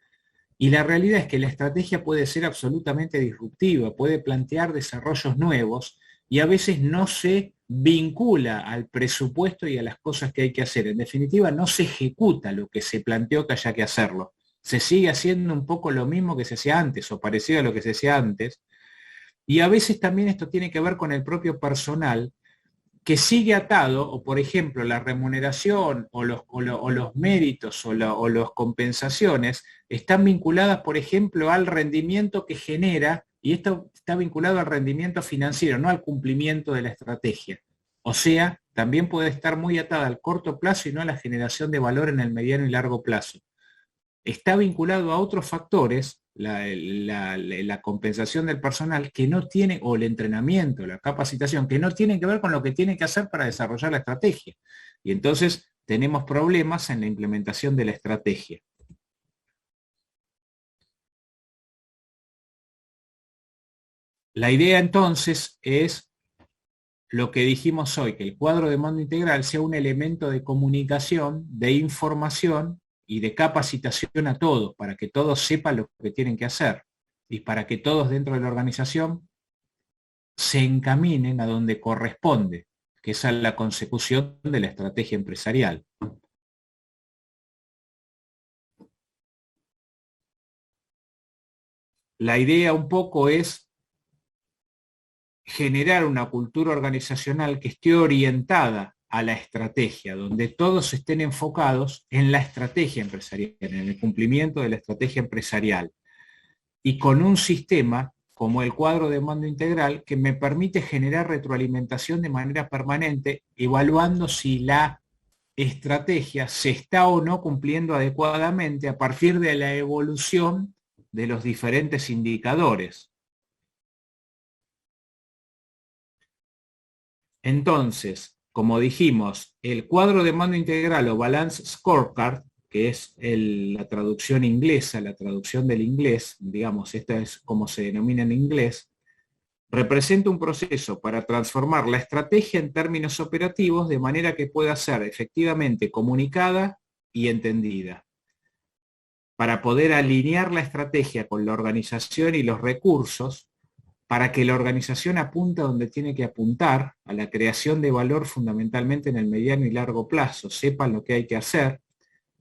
Y la realidad es que la estrategia puede ser absolutamente disruptiva, puede plantear desarrollos nuevos y a veces no se vincula al presupuesto y a las cosas que hay que hacer. En definitiva, no se ejecuta lo que se planteó que haya que hacerlo. Se sigue haciendo un poco lo mismo que se hacía antes o parecido a lo que se hacía antes, Y a veces también esto tiene que ver con el propio personal, que sigue atado, o por ejemplo la remuneración o los méritos o las compensaciones están vinculadas, por ejemplo, al rendimiento que genera, y esto está vinculado al rendimiento financiero, no al cumplimiento de la estrategia. O sea, también puede estar muy atada al corto plazo y no a la generación de valor en el mediano y largo plazo. Está vinculado a otros factores, la compensación del personal que no tiene, o el entrenamiento, la capacitación, que no tienen que ver con lo que tiene que hacer para desarrollar la estrategia. Y entonces tenemos problemas en la implementación de la estrategia. La idea entonces es lo que dijimos hoy, que el cuadro de mando integral sea un elemento de comunicación, de información y de capacitación a todos, para que todos sepan lo que tienen que hacer y para que todos dentro de la organización se encaminen a donde corresponde, que es a la consecución de la estrategia empresarial. La idea un poco es generar una cultura organizacional que esté orientada a la estrategia, donde todos estén enfocados en la estrategia empresarial, en el cumplimiento de la estrategia empresarial, y con un sistema como el cuadro de mando integral que me permite generar retroalimentación de manera permanente, evaluando si la estrategia se está o no cumpliendo adecuadamente a partir de la evolución de los diferentes indicadores. Entonces, como dijimos, el cuadro de mando integral o Balance Scorecard, que es la traducción inglesa, la traducción del inglés, digamos, esta es como se denomina en inglés, representa un proceso para transformar la estrategia en términos operativos de manera que pueda ser efectivamente comunicada y entendida, para poder alinear la estrategia con la organización y los recursos, para que la organización apunte a donde tiene que apuntar, a la creación de valor fundamentalmente en el mediano y largo plazo, sepan lo que hay que hacer,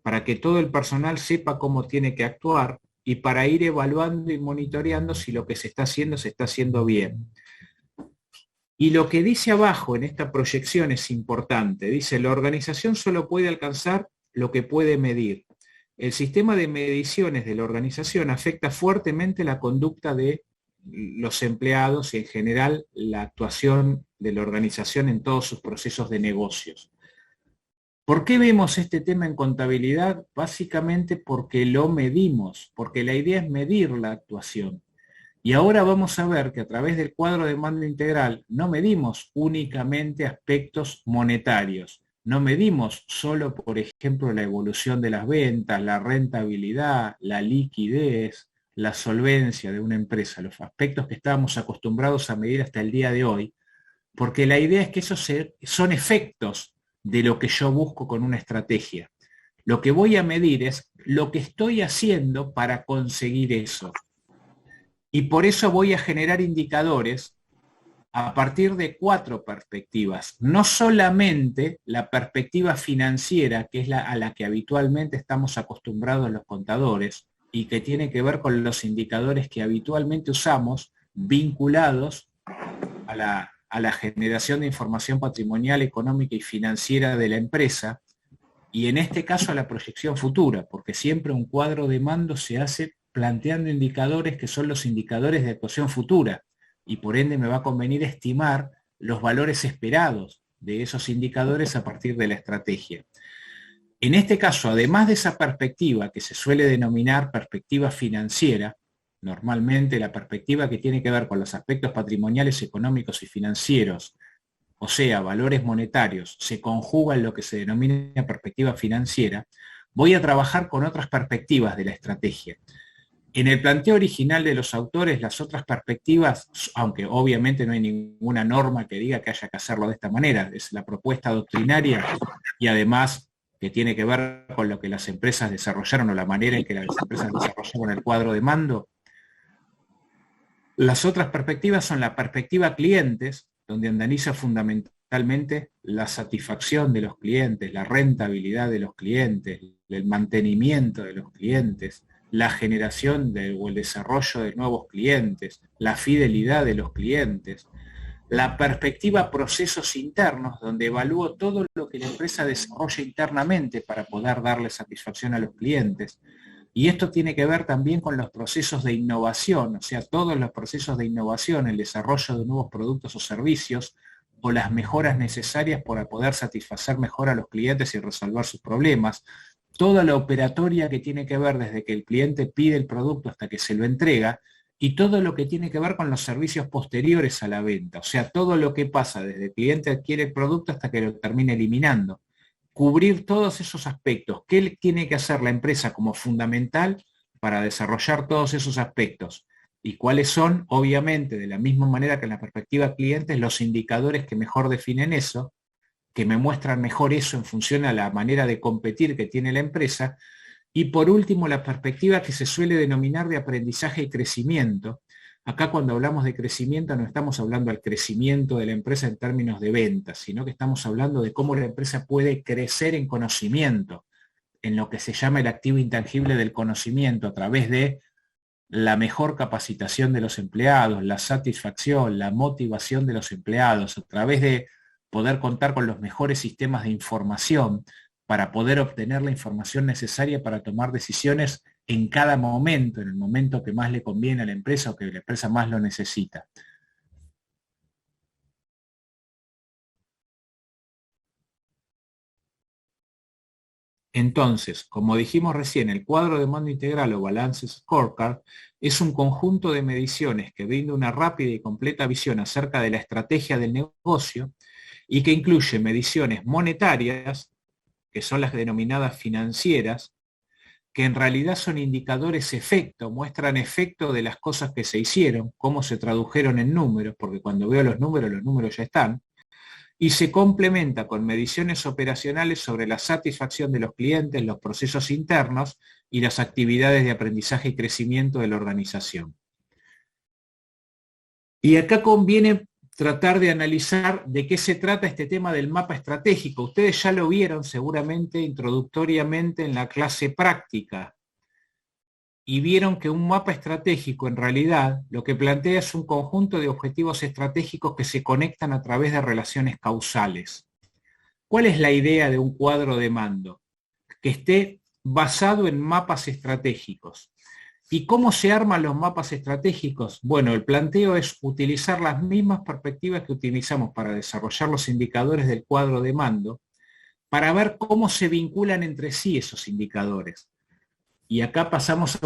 para que todo el personal sepa cómo tiene que actuar y para ir evaluando y monitoreando si lo que se está haciendo bien. Y lo que dice abajo en esta proyección es importante. Dice, la organización solo puede alcanzar lo que puede medir. El sistema de mediciones de la organización afecta fuertemente la conducta de los empleados y en general la actuación de la organización en todos sus procesos de negocios. ¿Por qué vemos este tema en contabilidad? Básicamente porque lo medimos, porque la idea es medir la actuación. Y ahora vamos a ver que a través del cuadro de mando integral no medimos únicamente aspectos monetarios, no medimos solo, por ejemplo, la evolución de las ventas, la rentabilidad, la liquidez, la solvencia de una empresa, los aspectos que estábamos acostumbrados a medir hasta el día de hoy, porque la idea es que esos son efectos de lo que yo busco con una estrategia. Lo que voy a medir es lo que estoy haciendo para conseguir eso. Y por eso voy a generar indicadores a partir de 4 perspectivas. No solamente la perspectiva financiera, que es a la que habitualmente estamos acostumbrados los contadores, y que tiene que ver con los indicadores que habitualmente usamos vinculados a la generación de información patrimonial, económica y financiera de la empresa, y en este caso a la proyección futura, porque siempre un cuadro de mando se hace planteando indicadores que son los indicadores de actuación futura, y por ende me va a convenir estimar los valores esperados de esos indicadores a partir de la estrategia. En este caso, además de esa perspectiva que se suele denominar perspectiva financiera, normalmente la perspectiva que tiene que ver con los aspectos patrimoniales, económicos y financieros, o sea, valores monetarios, se conjuga en lo que se denomina perspectiva financiera, voy a trabajar con otras perspectivas de la estrategia. En el planteo original de los autores, las otras perspectivas, aunque obviamente no hay ninguna norma que diga que haya que hacerlo de esta manera, es la propuesta doctrinaria y además que tiene que ver con lo que las empresas desarrollaron o la manera en que las empresas desarrollaron el cuadro de mando. Las otras perspectivas son la perspectiva clientes, donde analiza fundamentalmente la satisfacción de los clientes, la rentabilidad de los clientes, el mantenimiento de los clientes, la generación o el desarrollo de nuevos clientes, la fidelidad de los clientes, la perspectiva procesos internos, donde evalúo todo lo que la empresa desarrolla internamente para poder darle satisfacción a los clientes. Y esto tiene que ver también con los procesos de innovación, o sea, todos los procesos de innovación, el desarrollo de nuevos productos o servicios, o las mejoras necesarias para poder satisfacer mejor a los clientes y resolver sus problemas. Toda la operatoria que tiene que ver desde que el cliente pide el producto hasta que se lo entrega, y todo lo que tiene que ver con los servicios posteriores a la venta, o sea, todo lo que pasa desde el cliente adquiere el producto hasta que lo termina eliminando. Cubrir todos esos aspectos. ¿Qué tiene que hacer la empresa como fundamental para desarrollar todos esos aspectos? ¿Y cuáles son, obviamente, de la misma manera que en la perspectiva cliente, los indicadores que mejor definen eso, que me muestran mejor eso en función a la manera de competir que tiene la empresa? Y por último, la perspectiva que se suele denominar de aprendizaje y crecimiento. Acá cuando hablamos de crecimiento no estamos hablando del crecimiento de la empresa en términos de ventas, sino que estamos hablando de cómo la empresa puede crecer en conocimiento, en lo que se llama el activo intangible del conocimiento, a través de la mejor capacitación de los empleados, la satisfacción, la motivación de los empleados, a través de poder contar con los mejores sistemas de información, para poder obtener la información necesaria para tomar decisiones en cada momento, en el momento que más le conviene a la empresa o que la empresa más lo necesita. Entonces, como dijimos recién, el cuadro de mando integral o Balance Scorecard es un conjunto de mediciones que brinda una rápida y completa visión acerca de la estrategia del negocio y que incluye mediciones monetarias, que son las denominadas financieras, que en realidad son indicadores efecto, muestran efecto de las cosas que se hicieron, cómo se tradujeron en números, porque cuando veo los números ya están, y se complementa con mediciones operacionales sobre la satisfacción de los clientes, los procesos internos y las actividades de aprendizaje y crecimiento de la organización. Y acá conviene tratar de analizar de qué se trata este tema del mapa estratégico. Ustedes ya lo vieron seguramente introductoriamente en la clase práctica y vieron que un mapa estratégico en realidad lo que plantea es un conjunto de objetivos estratégicos que se conectan a través de relaciones causales. ¿Cuál es la idea de un cuadro de mando? Que esté basado en mapas estratégicos. ¿Y cómo se arman los mapas estratégicos? Bueno, el planteo es utilizar las mismas perspectivas que utilizamos para desarrollar los indicadores del cuadro de mando, para ver cómo se vinculan entre sí esos indicadores. Y acá pasamos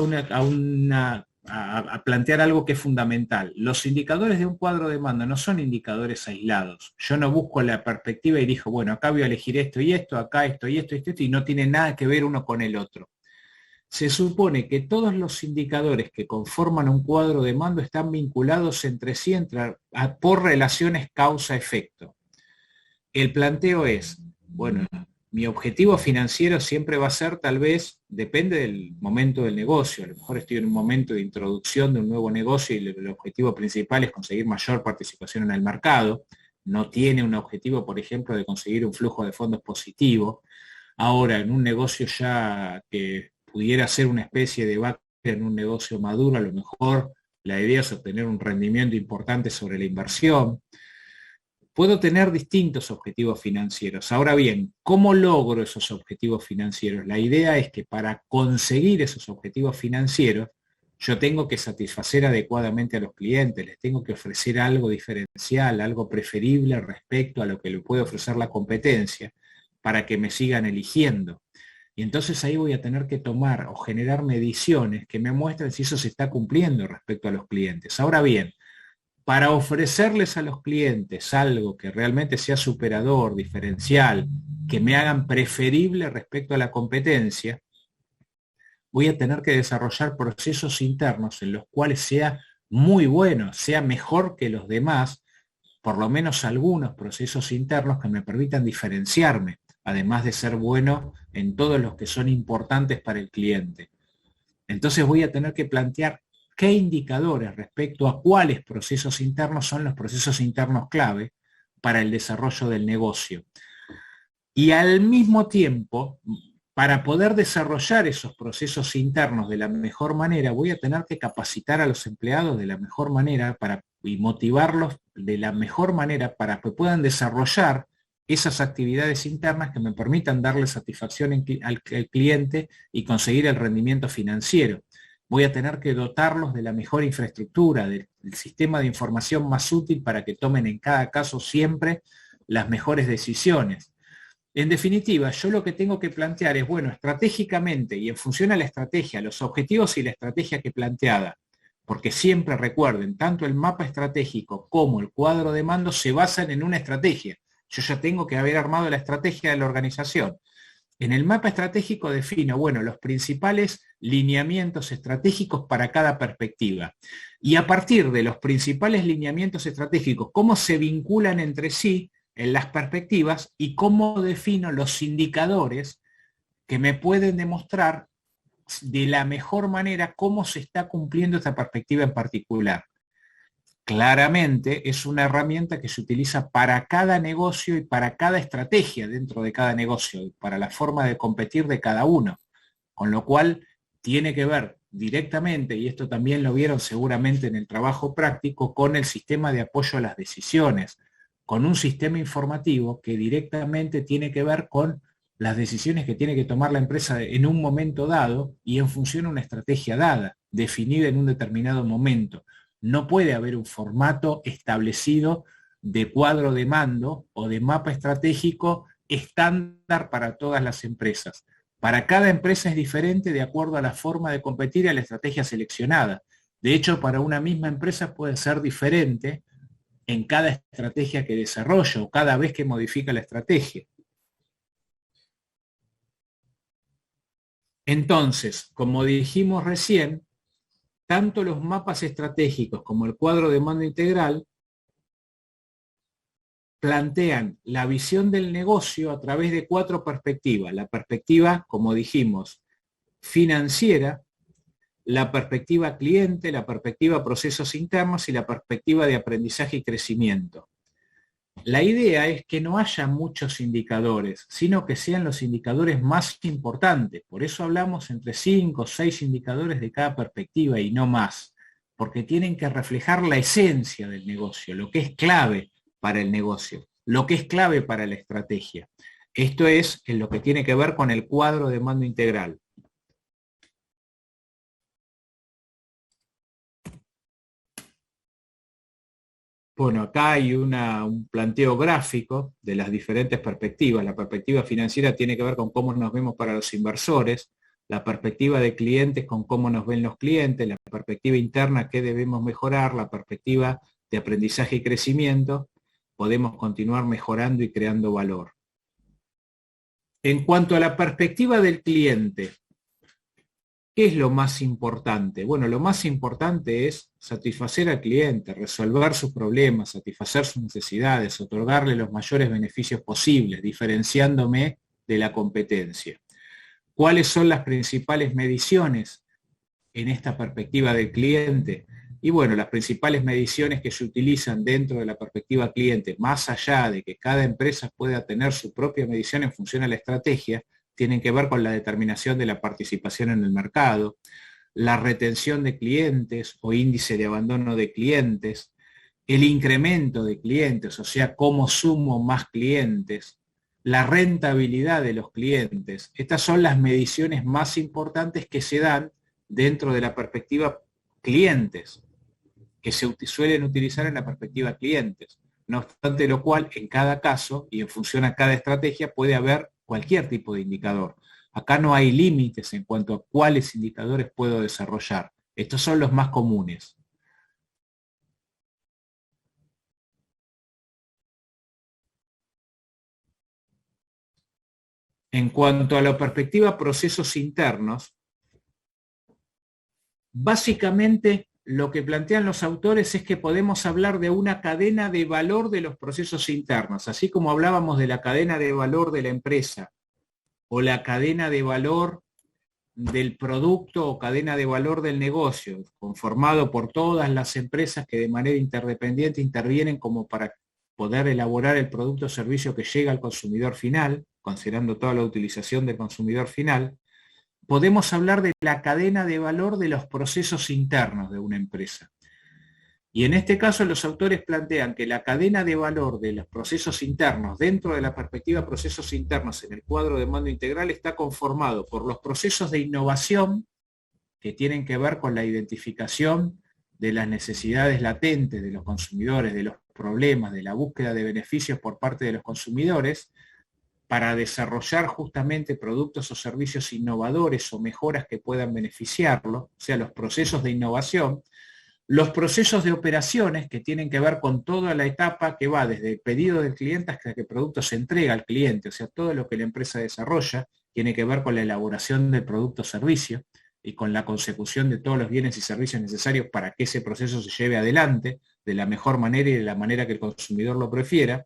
a plantear algo que es fundamental. Los indicadores de un cuadro de mando no son indicadores aislados. Yo no busco la perspectiva y digo, bueno, acá voy a elegir esto y esto, acá esto y esto y esto, y no tiene nada que ver uno con el otro. Se supone que todos los indicadores que conforman un cuadro de mando están vinculados entre sí por relaciones causa-efecto. El planteo es, bueno, mi objetivo financiero siempre va a ser, tal vez, depende del momento del negocio. A lo mejor estoy en un momento de introducción de un nuevo negocio y el objetivo principal es conseguir mayor participación en el mercado. No tiene un objetivo, por ejemplo, de conseguir un flujo de fondos positivo. Ahora, en un negocio ya que pudiera ser una especie de vaca en un negocio maduro, a lo mejor la idea es obtener un rendimiento importante sobre la inversión. Puedo tener distintos objetivos financieros. Ahora bien, ¿cómo logro esos objetivos financieros? La idea es que para conseguir esos objetivos financieros, yo tengo que satisfacer adecuadamente a los clientes, les tengo que ofrecer algo diferencial, algo preferible respecto a lo que le puede ofrecer la competencia, para que me sigan eligiendo. Y entonces ahí voy a tener que tomar o generar mediciones que me muestren si eso se está cumpliendo respecto a los clientes. Ahora bien, para ofrecerles a los clientes algo que realmente sea superador, diferencial, que me hagan preferible respecto a la competencia, voy a tener que desarrollar procesos internos en los cuales sea muy bueno, sea mejor que los demás, por lo menos algunos procesos internos que me permitan diferenciarme, además de ser bueno en todos los que son importantes para el cliente. Entonces voy a tener que plantear qué indicadores respecto a cuáles procesos internos son los procesos internos clave para el desarrollo del negocio. Y al mismo tiempo Para poder desarrollar esos procesos internos de la mejor manera, voy a tener que capacitar a los empleados de la mejor manera y motivarlos de la mejor manera para que puedan desarrollar esas actividades internas que me permitan darle satisfacción al cliente y conseguir el rendimiento financiero. Voy a tener que dotarlos de la mejor infraestructura, del sistema de información más útil para que tomen en cada caso siempre las mejores decisiones. En definitiva, yo lo que tengo que plantear es, bueno, estratégicamente y en función a la estrategia, los objetivos y la estrategia que planteada, porque siempre recuerden, tanto el mapa estratégico como el cuadro de mando se basan en una estrategia. Yo ya tengo que haber armado la estrategia de la organización. En el mapa estratégico defino, bueno, los principales lineamientos estratégicos para cada perspectiva. Y a partir de los principales lineamientos estratégicos, cómo se vinculan entre sí en las perspectivas y cómo defino los indicadores que me pueden demostrar de la mejor manera cómo se está cumpliendo esta perspectiva en particular. Claramente es una herramienta que se utiliza para cada negocio y para cada estrategia dentro de cada negocio, y para la forma de competir de cada uno, con lo cual tiene que ver directamente, y esto también lo vieron seguramente en el trabajo práctico, con el sistema de apoyo a las decisiones, con un sistema informativo que directamente tiene que ver con las decisiones que tiene que tomar la empresa en un momento dado y en función a una estrategia dada, definida en un determinado momento. No puede haber un formato establecido de cuadro de mando o de mapa estratégico estándar para todas las empresas. Para cada empresa es diferente de acuerdo a la forma de competir y a la estrategia seleccionada. De hecho, para una misma empresa puede ser diferente en cada estrategia que desarrolla o cada vez que modifica la estrategia. Entonces, como dijimos recién, tanto los mapas estratégicos como el cuadro de mando integral plantean la visión del negocio a través de 4 perspectivas. La perspectiva, como dijimos, financiera, la perspectiva cliente, la perspectiva procesos internos y la perspectiva de aprendizaje y crecimiento. La idea es que no haya muchos indicadores, sino que sean los indicadores más importantes. Por eso hablamos entre 5 o 6 indicadores de cada perspectiva y no más, porque tienen que reflejar la esencia del negocio, lo que es clave para el negocio, lo que es clave para la estrategia. Esto es en lo que tiene que ver con el cuadro de mando integral. Bueno, acá hay un planteo gráfico de las diferentes perspectivas. La perspectiva financiera tiene que ver con cómo nos vemos para los inversores, la perspectiva de clientes con cómo nos ven los clientes, la perspectiva interna qué debemos mejorar, la perspectiva de aprendizaje y crecimiento, podemos continuar mejorando y creando valor. En cuanto a la perspectiva del cliente, ¿qué es lo más importante? Bueno, lo más importante es satisfacer al cliente, resolver sus problemas, satisfacer sus necesidades, otorgarle los mayores beneficios posibles, diferenciándome de la competencia. ¿Cuáles son las principales mediciones en esta perspectiva del cliente? Y bueno, las principales mediciones que se utilizan dentro de la perspectiva cliente, más allá de que cada empresa pueda tener su propia medición en función a la estrategia, tienen que ver con la determinación de la participación en el mercado, la retención de clientes o índice de abandono de clientes, el incremento de clientes, o sea, cómo sumo más clientes, la rentabilidad de los clientes. Estas son las mediciones más importantes que se dan dentro de la perspectiva clientes, que se suelen utilizar en la perspectiva clientes. No obstante lo cual, en cada caso y en función a cada estrategia puede haber cualquier tipo de indicador. Acá no hay límites en cuanto a cuáles indicadores puedo desarrollar. Estos son los más comunes. En cuanto a la perspectiva procesos internos, básicamente lo que plantean los autores es que podemos hablar de una cadena de valor de los procesos internos, así como hablábamos de la cadena de valor de la empresa o la cadena de valor del producto o cadena de valor del negocio, conformado por todas las empresas que de manera interdependiente intervienen como para poder elaborar el producto o servicio que llega al consumidor final, considerando toda la utilización del consumidor final, podemos hablar de la cadena de valor de los procesos internos de una empresa. Y en este caso los autores plantean que la cadena de valor de los procesos internos, dentro de la perspectiva de procesos internos en el cuadro de mando integral, está conformado por los procesos de innovación, que tienen que ver con la identificación de las necesidades latentes de los consumidores, de los problemas, de la búsqueda de beneficios por parte de los consumidores, para desarrollar justamente productos o servicios innovadores o mejoras que puedan beneficiarlo, o sea, los procesos de innovación. Los procesos de operaciones, que tienen que ver con toda la etapa que va desde el pedido del cliente hasta que el producto se entrega al cliente, o sea, todo lo que la empresa desarrolla tiene que ver con la elaboración del producto o servicio y con la consecución de todos los bienes y servicios necesarios para que ese proceso se lleve adelante de la mejor manera y de la manera que el consumidor lo prefiera.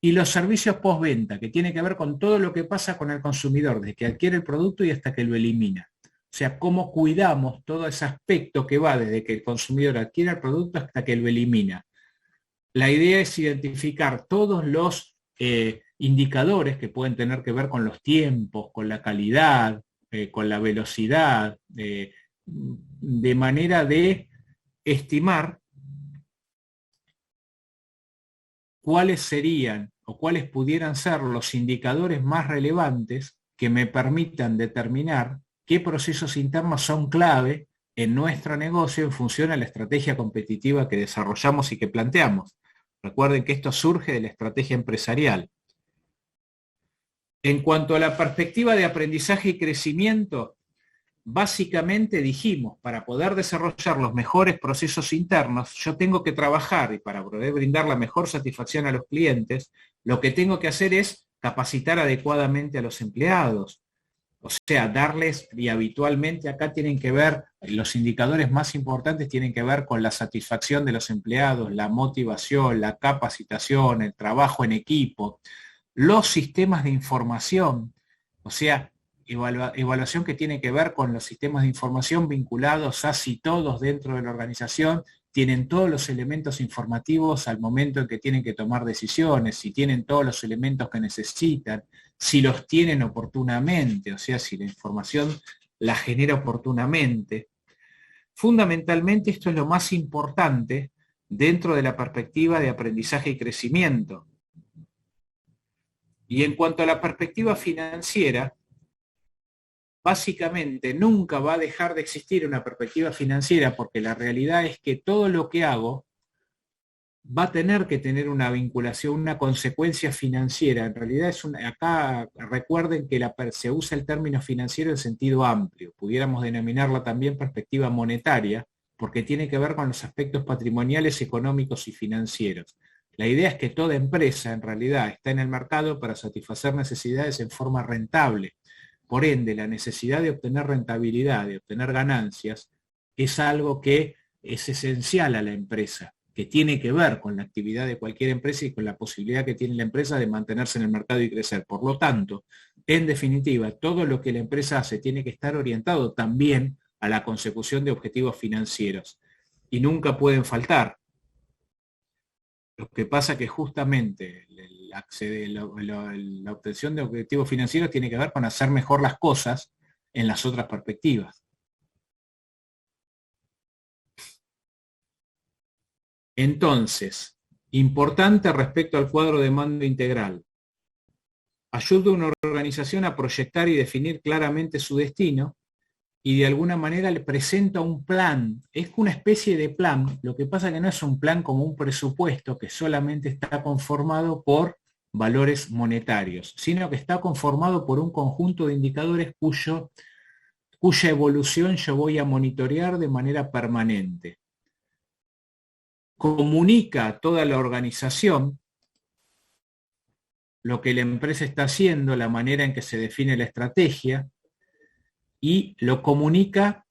Y los servicios postventa, que tiene que ver con todo lo que pasa con el consumidor, desde que adquiere el producto y hasta que lo elimina. O sea, cómo cuidamos todo ese aspecto que va desde que el consumidor adquiere el producto hasta que lo elimina. La idea es identificar todos los indicadores que pueden tener que ver con los tiempos, con la calidad, con la velocidad, de manera de estimar cuáles serían o cuáles pudieran ser los indicadores más relevantes que me permitan determinar qué procesos internos son clave en nuestro negocio en función a la estrategia competitiva que desarrollamos y que planteamos. Recuerden que esto surge de la estrategia empresarial. En cuanto a la perspectiva de aprendizaje y crecimiento, básicamente dijimos, para poder desarrollar los mejores procesos internos, yo tengo que trabajar, y para poder brindar la mejor satisfacción a los clientes, lo que tengo que hacer es capacitar adecuadamente a los empleados. O sea, darles, y habitualmente acá tienen que ver, los indicadores más importantes tienen que ver con la satisfacción de los empleados, la motivación, la capacitación, el trabajo en equipo, los sistemas de información, o sea, evaluación que tiene que ver con los sistemas de información vinculados a si todos dentro de la organización tienen todos los elementos informativos al momento en que tienen que tomar decisiones, si tienen todos los elementos que necesitan, si los tienen oportunamente, o sea, si la información la genera oportunamente. Fundamentalmente esto es lo más importante dentro de la perspectiva de aprendizaje y crecimiento. Y en cuanto a la perspectiva financiera, básicamente nunca va a dejar de existir una perspectiva financiera, porque la realidad es que todo lo que hago va a tener que tener una vinculación, una consecuencia financiera. En realidad acá recuerden que se usa el término financiero en sentido amplio, pudiéramos denominarla también perspectiva monetaria, porque tiene que ver con los aspectos patrimoniales, económicos y financieros. La idea es que toda empresa en realidad está en el mercado para satisfacer necesidades en forma rentable. Por ende, la necesidad de obtener rentabilidad, de obtener ganancias, es algo que es esencial a la empresa, que tiene que ver con la actividad de cualquier empresa y con la posibilidad que tiene la empresa de mantenerse en el mercado y crecer. Por lo tanto, en definitiva, todo lo que la empresa hace tiene que estar orientado también a la consecución de objetivos financieros. Y nunca pueden faltar. Lo que pasa que justamente la obtención de objetivos financieros tiene que ver con hacer mejor las cosas en las otras perspectivas. Entonces, importante respecto al cuadro de mando integral. Ayuda a una organización a proyectar y definir claramente su destino, y de alguna manera le presenta un plan. Es una especie de plan, lo que pasa que no es un plan como un presupuesto que solamente está conformado por valores monetarios, sino que está conformado por un conjunto de indicadores cuya evolución yo voy a monitorear de manera permanente. Comunica a toda la organización lo que la empresa está haciendo, la manera en que se define la estrategia, y lo comunica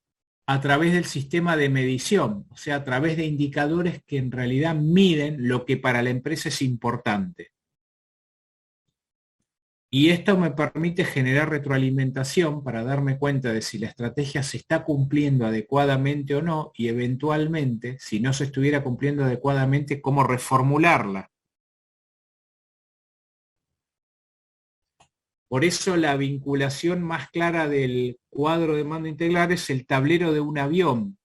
a través del sistema de medición, o sea, a través de indicadores que en realidad miden lo que para la empresa es importante. Y esto me permite generar retroalimentación para darme cuenta de si la estrategia se está cumpliendo adecuadamente o no, y eventualmente, si no se estuviera cumpliendo adecuadamente, cómo reformularla. Por eso la vinculación más clara del cuadro de mando integral es el tablero de un avión.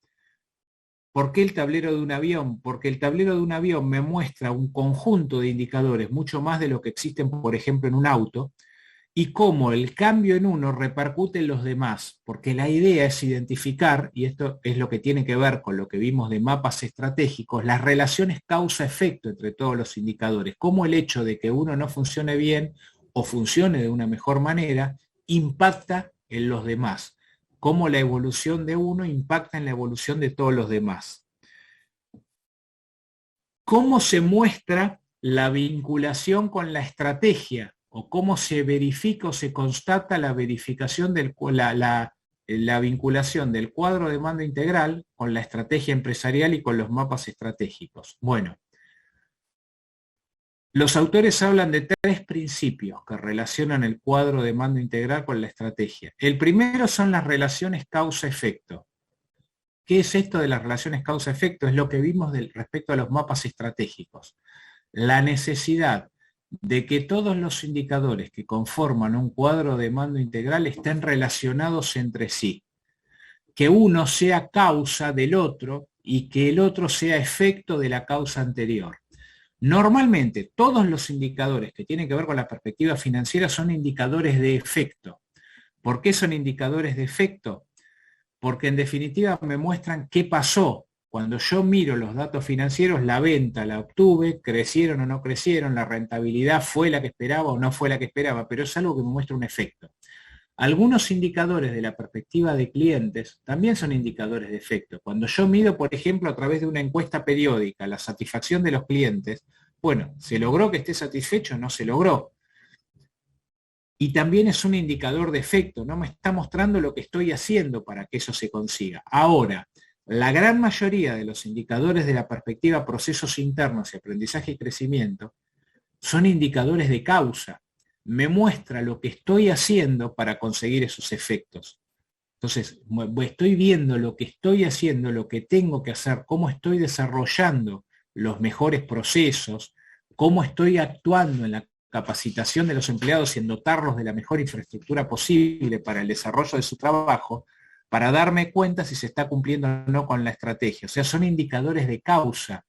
¿Por qué el tablero de un avión? Porque el tablero de un avión me muestra un conjunto de indicadores, mucho más de lo que existen, por ejemplo, en un auto, y cómo el cambio en uno repercute en los demás, porque la idea es identificar, y esto es lo que tiene que ver con lo que vimos de mapas estratégicos, las relaciones causa-efecto entre todos los indicadores, cómo el hecho de que uno no funcione bien o funcione de una mejor manera impacta en los demás, cómo la evolución de uno impacta en la evolución de todos los demás. ¿Cómo se muestra la vinculación con la estrategia? ¿O cómo se verifica o se constata la verificación la vinculación del cuadro de mando integral con la estrategia empresarial y con los mapas estratégicos? Bueno, los autores hablan de 3 principios que relacionan el cuadro de mando integral con la estrategia. El primero son las relaciones causa-efecto. ¿Qué es esto de las relaciones causa-efecto? Es lo que vimos respecto a los mapas estratégicos. La necesidad de que todos los indicadores que conforman un cuadro de mando integral estén relacionados entre sí. Que uno sea causa del otro y que el otro sea efecto de la causa anterior. Normalmente, todos los indicadores que tienen que ver con la perspectiva financiera son indicadores de efecto. ¿Por qué son indicadores de efecto? Porque en definitiva me muestran qué pasó. Cuando yo miro los datos financieros, la venta la obtuve, crecieron o no crecieron, la rentabilidad fue la que esperaba o no fue la que esperaba, pero es algo que me muestra un efecto. Algunos indicadores de la perspectiva de clientes también son indicadores de efecto. Cuando yo mido, por ejemplo, a través de una encuesta periódica, la satisfacción de los clientes, bueno, ¿se logró que esté satisfecho o no se logró? Y también es un indicador de efecto, no me está mostrando lo que estoy haciendo para que eso se consiga. Ahora, la gran mayoría de los indicadores de la perspectiva procesos internos y aprendizaje y crecimiento son indicadores de causa. Me muestra lo que estoy haciendo para conseguir esos efectos. Entonces, estoy viendo lo que estoy haciendo, lo que tengo que hacer, cómo estoy desarrollando los mejores procesos, cómo estoy actuando en la capacitación de los empleados y en dotarlos de la mejor infraestructura posible para el desarrollo de su trabajo, para darme cuenta si se está cumpliendo o no con la estrategia. O sea, son indicadores de causa.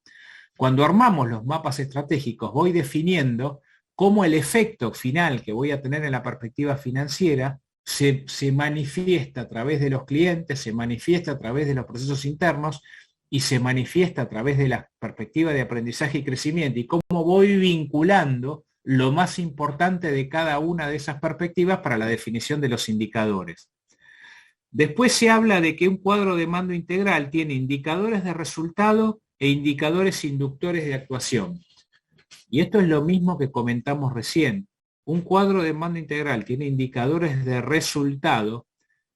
Cuando armamos los mapas estratégicos, voy definiendo cómo el efecto final que voy a tener en la perspectiva financiera se manifiesta a través de los clientes, se manifiesta a través de los procesos internos y se manifiesta a través de la perspectiva de aprendizaje y crecimiento, y cómo voy vinculando lo más importante de cada una de esas perspectivas para la definición de los indicadores. Después se habla de que un cuadro de mando integral tiene indicadores de resultado e indicadores inductores de actuación. Y esto es lo mismo que comentamos recién. Un cuadro de mando integral tiene indicadores de resultado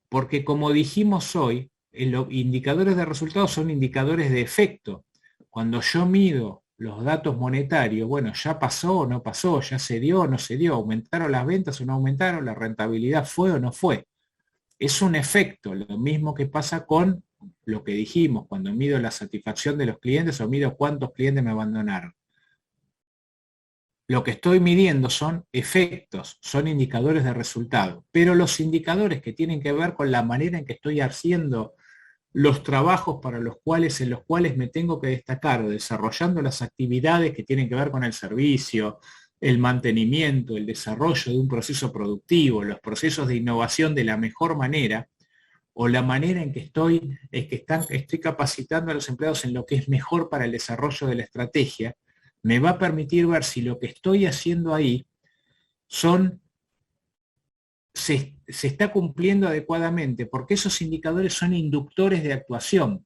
porque, como dijimos hoy, los indicadores de resultado son indicadores de efecto. Cuando yo mido los datos monetarios, bueno, ya pasó o no pasó, ya se dio o no se dio, aumentaron las ventas o no aumentaron, la rentabilidad fue o no fue. Es un efecto, lo mismo que pasa con lo que dijimos, cuando mido la satisfacción de los clientes o mido cuántos clientes me abandonaron. Lo que estoy midiendo son efectos, son indicadores de resultado, pero los indicadores que tienen que ver con la manera en que estoy haciendo los trabajos en los cuales me tengo que destacar, o desarrollando las actividades que tienen que ver con el servicio, el mantenimiento, el desarrollo de un proceso productivo, los procesos de innovación de la mejor manera, o la manera en que estoy capacitando a los empleados en lo que es mejor para el desarrollo de la estrategia, me va a permitir ver si lo que estoy haciendo ahí se está cumpliendo adecuadamente, porque esos indicadores son inductores de actuación,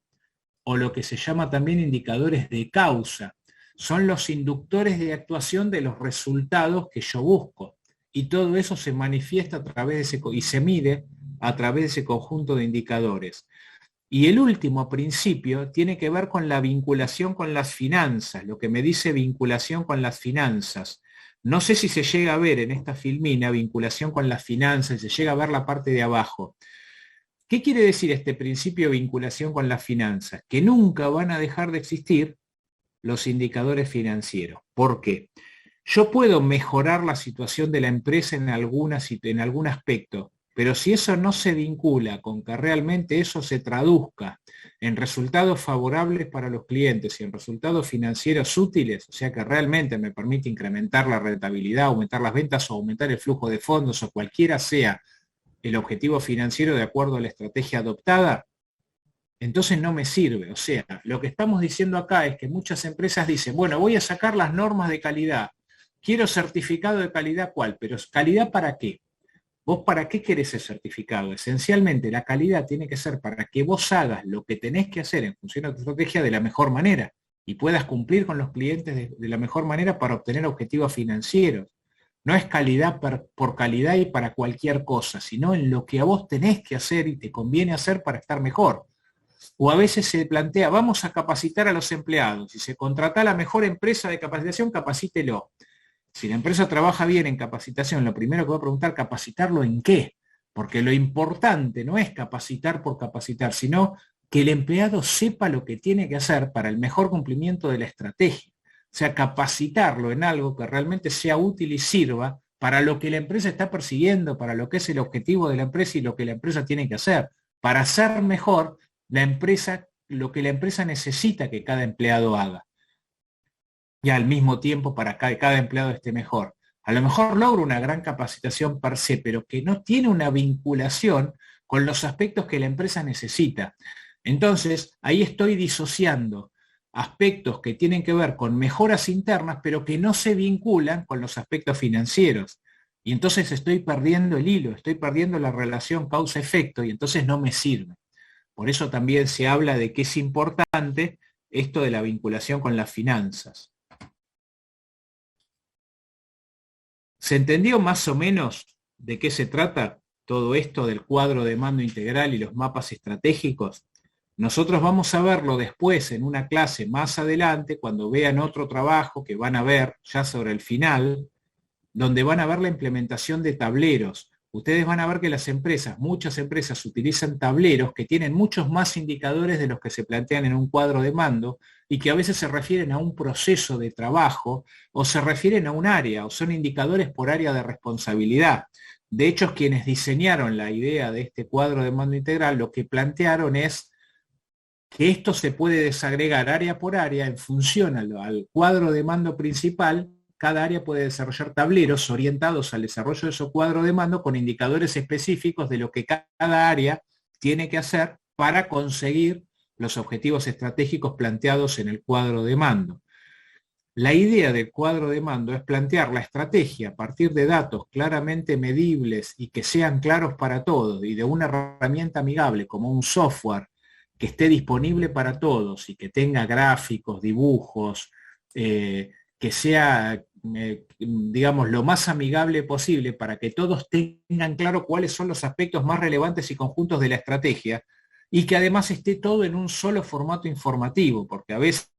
o lo que se llama también indicadores de causa. Son los inductores de actuación de los resultados que yo busco. Y todo eso se manifiesta a través de y se mide a través de ese conjunto de indicadores. Y el último principio tiene que ver con la vinculación con las finanzas, lo que me dice vinculación con las finanzas. No sé si se llega a ver en esta filmina vinculación con las finanzas, se llega a ver la parte de abajo. ¿Qué quiere decir este principio de vinculación con las finanzas? Que nunca van a dejar de existir los indicadores financieros. ¿Por qué? Yo puedo mejorar la situación de la empresa en algún aspecto, pero si eso no se vincula con que realmente eso se traduzca en resultados favorables para los clientes y en resultados financieros útiles, o sea que realmente me permite incrementar la rentabilidad, aumentar las ventas o aumentar el flujo de fondos o cualquiera sea el objetivo financiero de acuerdo a la estrategia adoptada, entonces no me sirve. O sea, lo que estamos diciendo acá es que muchas empresas dicen, bueno, voy a sacar las normas de calidad, quiero certificado de calidad, ¿cuál? Pero ¿calidad para qué? ¿Vos para qué querés ese certificado? Esencialmente la calidad tiene que ser para que vos hagas lo que tenés que hacer en función de tu estrategia de la mejor manera y puedas cumplir con los clientes de la mejor manera para obtener objetivos financieros. No es calidad por calidad y para cualquier cosa, sino en lo que a vos tenés que hacer y te conviene hacer para estar mejor. O a veces se plantea, vamos a capacitar a los empleados. Si se contrata la mejor empresa de capacitación, capacítelo. Si la empresa trabaja bien en capacitación, lo primero que voy a preguntar, ¿capacitarlo en qué? Porque lo importante no es capacitar por capacitar, sino que el empleado sepa lo que tiene que hacer para el mejor cumplimiento de la estrategia. O sea, capacitarlo en algo que realmente sea útil y sirva para lo que la empresa está persiguiendo, para lo que es el objetivo de la empresa y lo que la empresa tiene que hacer. Para hacer mejor la empresa, lo que la empresa necesita que cada empleado haga. Y al mismo tiempo para que cada empleado esté mejor. A lo mejor logro una gran capacitación per se, pero que no tiene una vinculación con los aspectos que la empresa necesita. Entonces, ahí estoy disociando aspectos que tienen que ver con mejoras internas, pero que no se vinculan con los aspectos financieros. Y entonces estoy perdiendo el hilo, estoy perdiendo la relación causa-efecto y entonces no me sirve. Por eso también se habla de que es importante esto de la vinculación con las finanzas. ¿Se entendió más o menos de qué se trata todo esto del cuadro de mando integral y los mapas estratégicos? Nosotros vamos a verlo después en una clase más adelante, cuando vean otro trabajo que van a ver ya sobre el final, donde van a ver la implementación de tableros. Ustedes van a ver que las empresas, muchas empresas utilizan tableros que tienen muchos más indicadores de los que se plantean en un cuadro de mando y que a veces se refieren a un proceso de trabajo o se refieren a un área o son indicadores por área de responsabilidad. De hecho, quienes diseñaron la idea de este cuadro de mando integral lo que plantearon es que esto se puede desagregar área por área en función al cuadro de mando principal. Cada área puede desarrollar tableros orientados al desarrollo de su cuadro de mando con indicadores específicos de lo que cada área tiene que hacer para conseguir los objetivos estratégicos planteados en el cuadro de mando. La idea del cuadro de mando es plantear la estrategia a partir de datos claramente medibles y que sean claros para todos y de una herramienta amigable como un software que esté disponible para todos y que tenga gráficos, dibujos, que sea, digamos, lo más amigable posible para que todos tengan claro cuáles son los aspectos más relevantes y conjuntos de la estrategia y que además esté todo en un solo formato informativo, porque a veces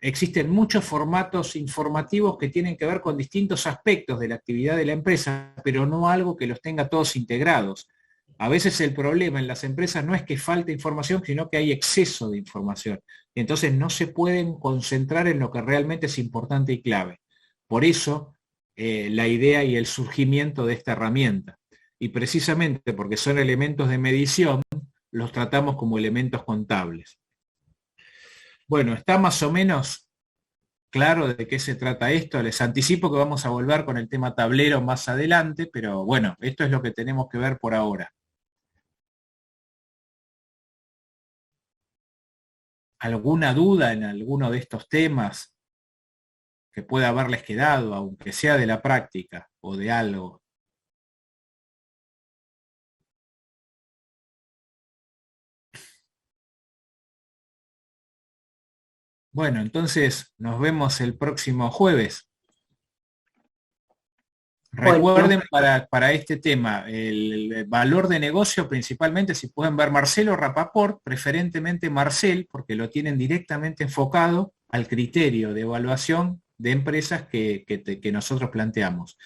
existen muchos formatos informativos que tienen que ver con distintos aspectos de la actividad de la empresa, pero no algo que los tenga todos integrados. A veces el problema en las empresas no es que falte información, sino que hay exceso de información. Y entonces no se pueden concentrar en lo que realmente es importante y clave. Por eso la idea y el surgimiento de esta herramienta. Y precisamente porque son elementos de medición, los tratamos como elementos contables. Bueno, está más o menos claro de qué se trata esto. Les anticipo que vamos a volver con el tema tablero más adelante, pero bueno, esto es lo que tenemos que ver por ahora. ¿Alguna duda en alguno de estos temas que pueda haberles quedado, aunque sea de la práctica o de algo? Bueno, entonces nos vemos el próximo jueves. Recuerden para este tema, el valor de negocio principalmente, si pueden ver Marcelo Rapaport, preferentemente Marcel, porque lo tienen directamente enfocado al criterio de evaluación de empresas que nosotros planteamos.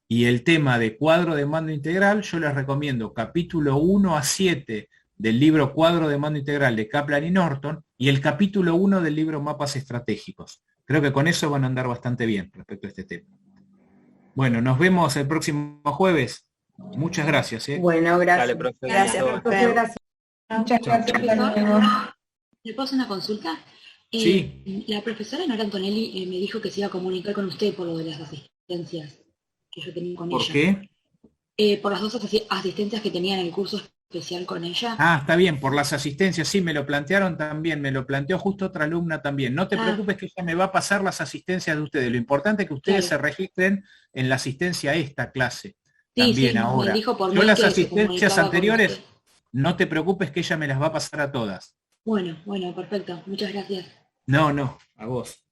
Y el tema de cuadro de mando integral, yo les recomiendo capítulo 1 a 7 del libro Cuadro de Mando Integral de Kaplan y Norton y el capítulo 1 del libro Mapas Estratégicos. Creo que con eso van a andar bastante bien respecto a este tema. Bueno, nos vemos el próximo jueves. Muchas gracias. Bueno, gracias. Dale, profe. Gracias, Listo. profe. Gracias. Muchas Chao, gracias. chao. Hasta luego. ¿Le puedo hacer una consulta? Sí. La profesora Nora Antonelli me dijo que se iba a comunicar con usted por lo de las asistencias que yo tenía con ¿Por ella. qué? Por las dos asistencias que tenía en el curso especial con ella. Ah, está bien, por las asistencias, sí, me lo plantearon también, me lo planteó justo otra alumna también. No te preocupes que ella me va a pasar las asistencias de ustedes. Lo importante es que ustedes se registren en la asistencia a esta clase. Sí, También sí, ahora. me dijo por Yo mail las que se asistencias comunicaba con anteriores, usted. no te preocupes que ella me las va a pasar a todas. Bueno, perfecto. Muchas gracias. No, a vos.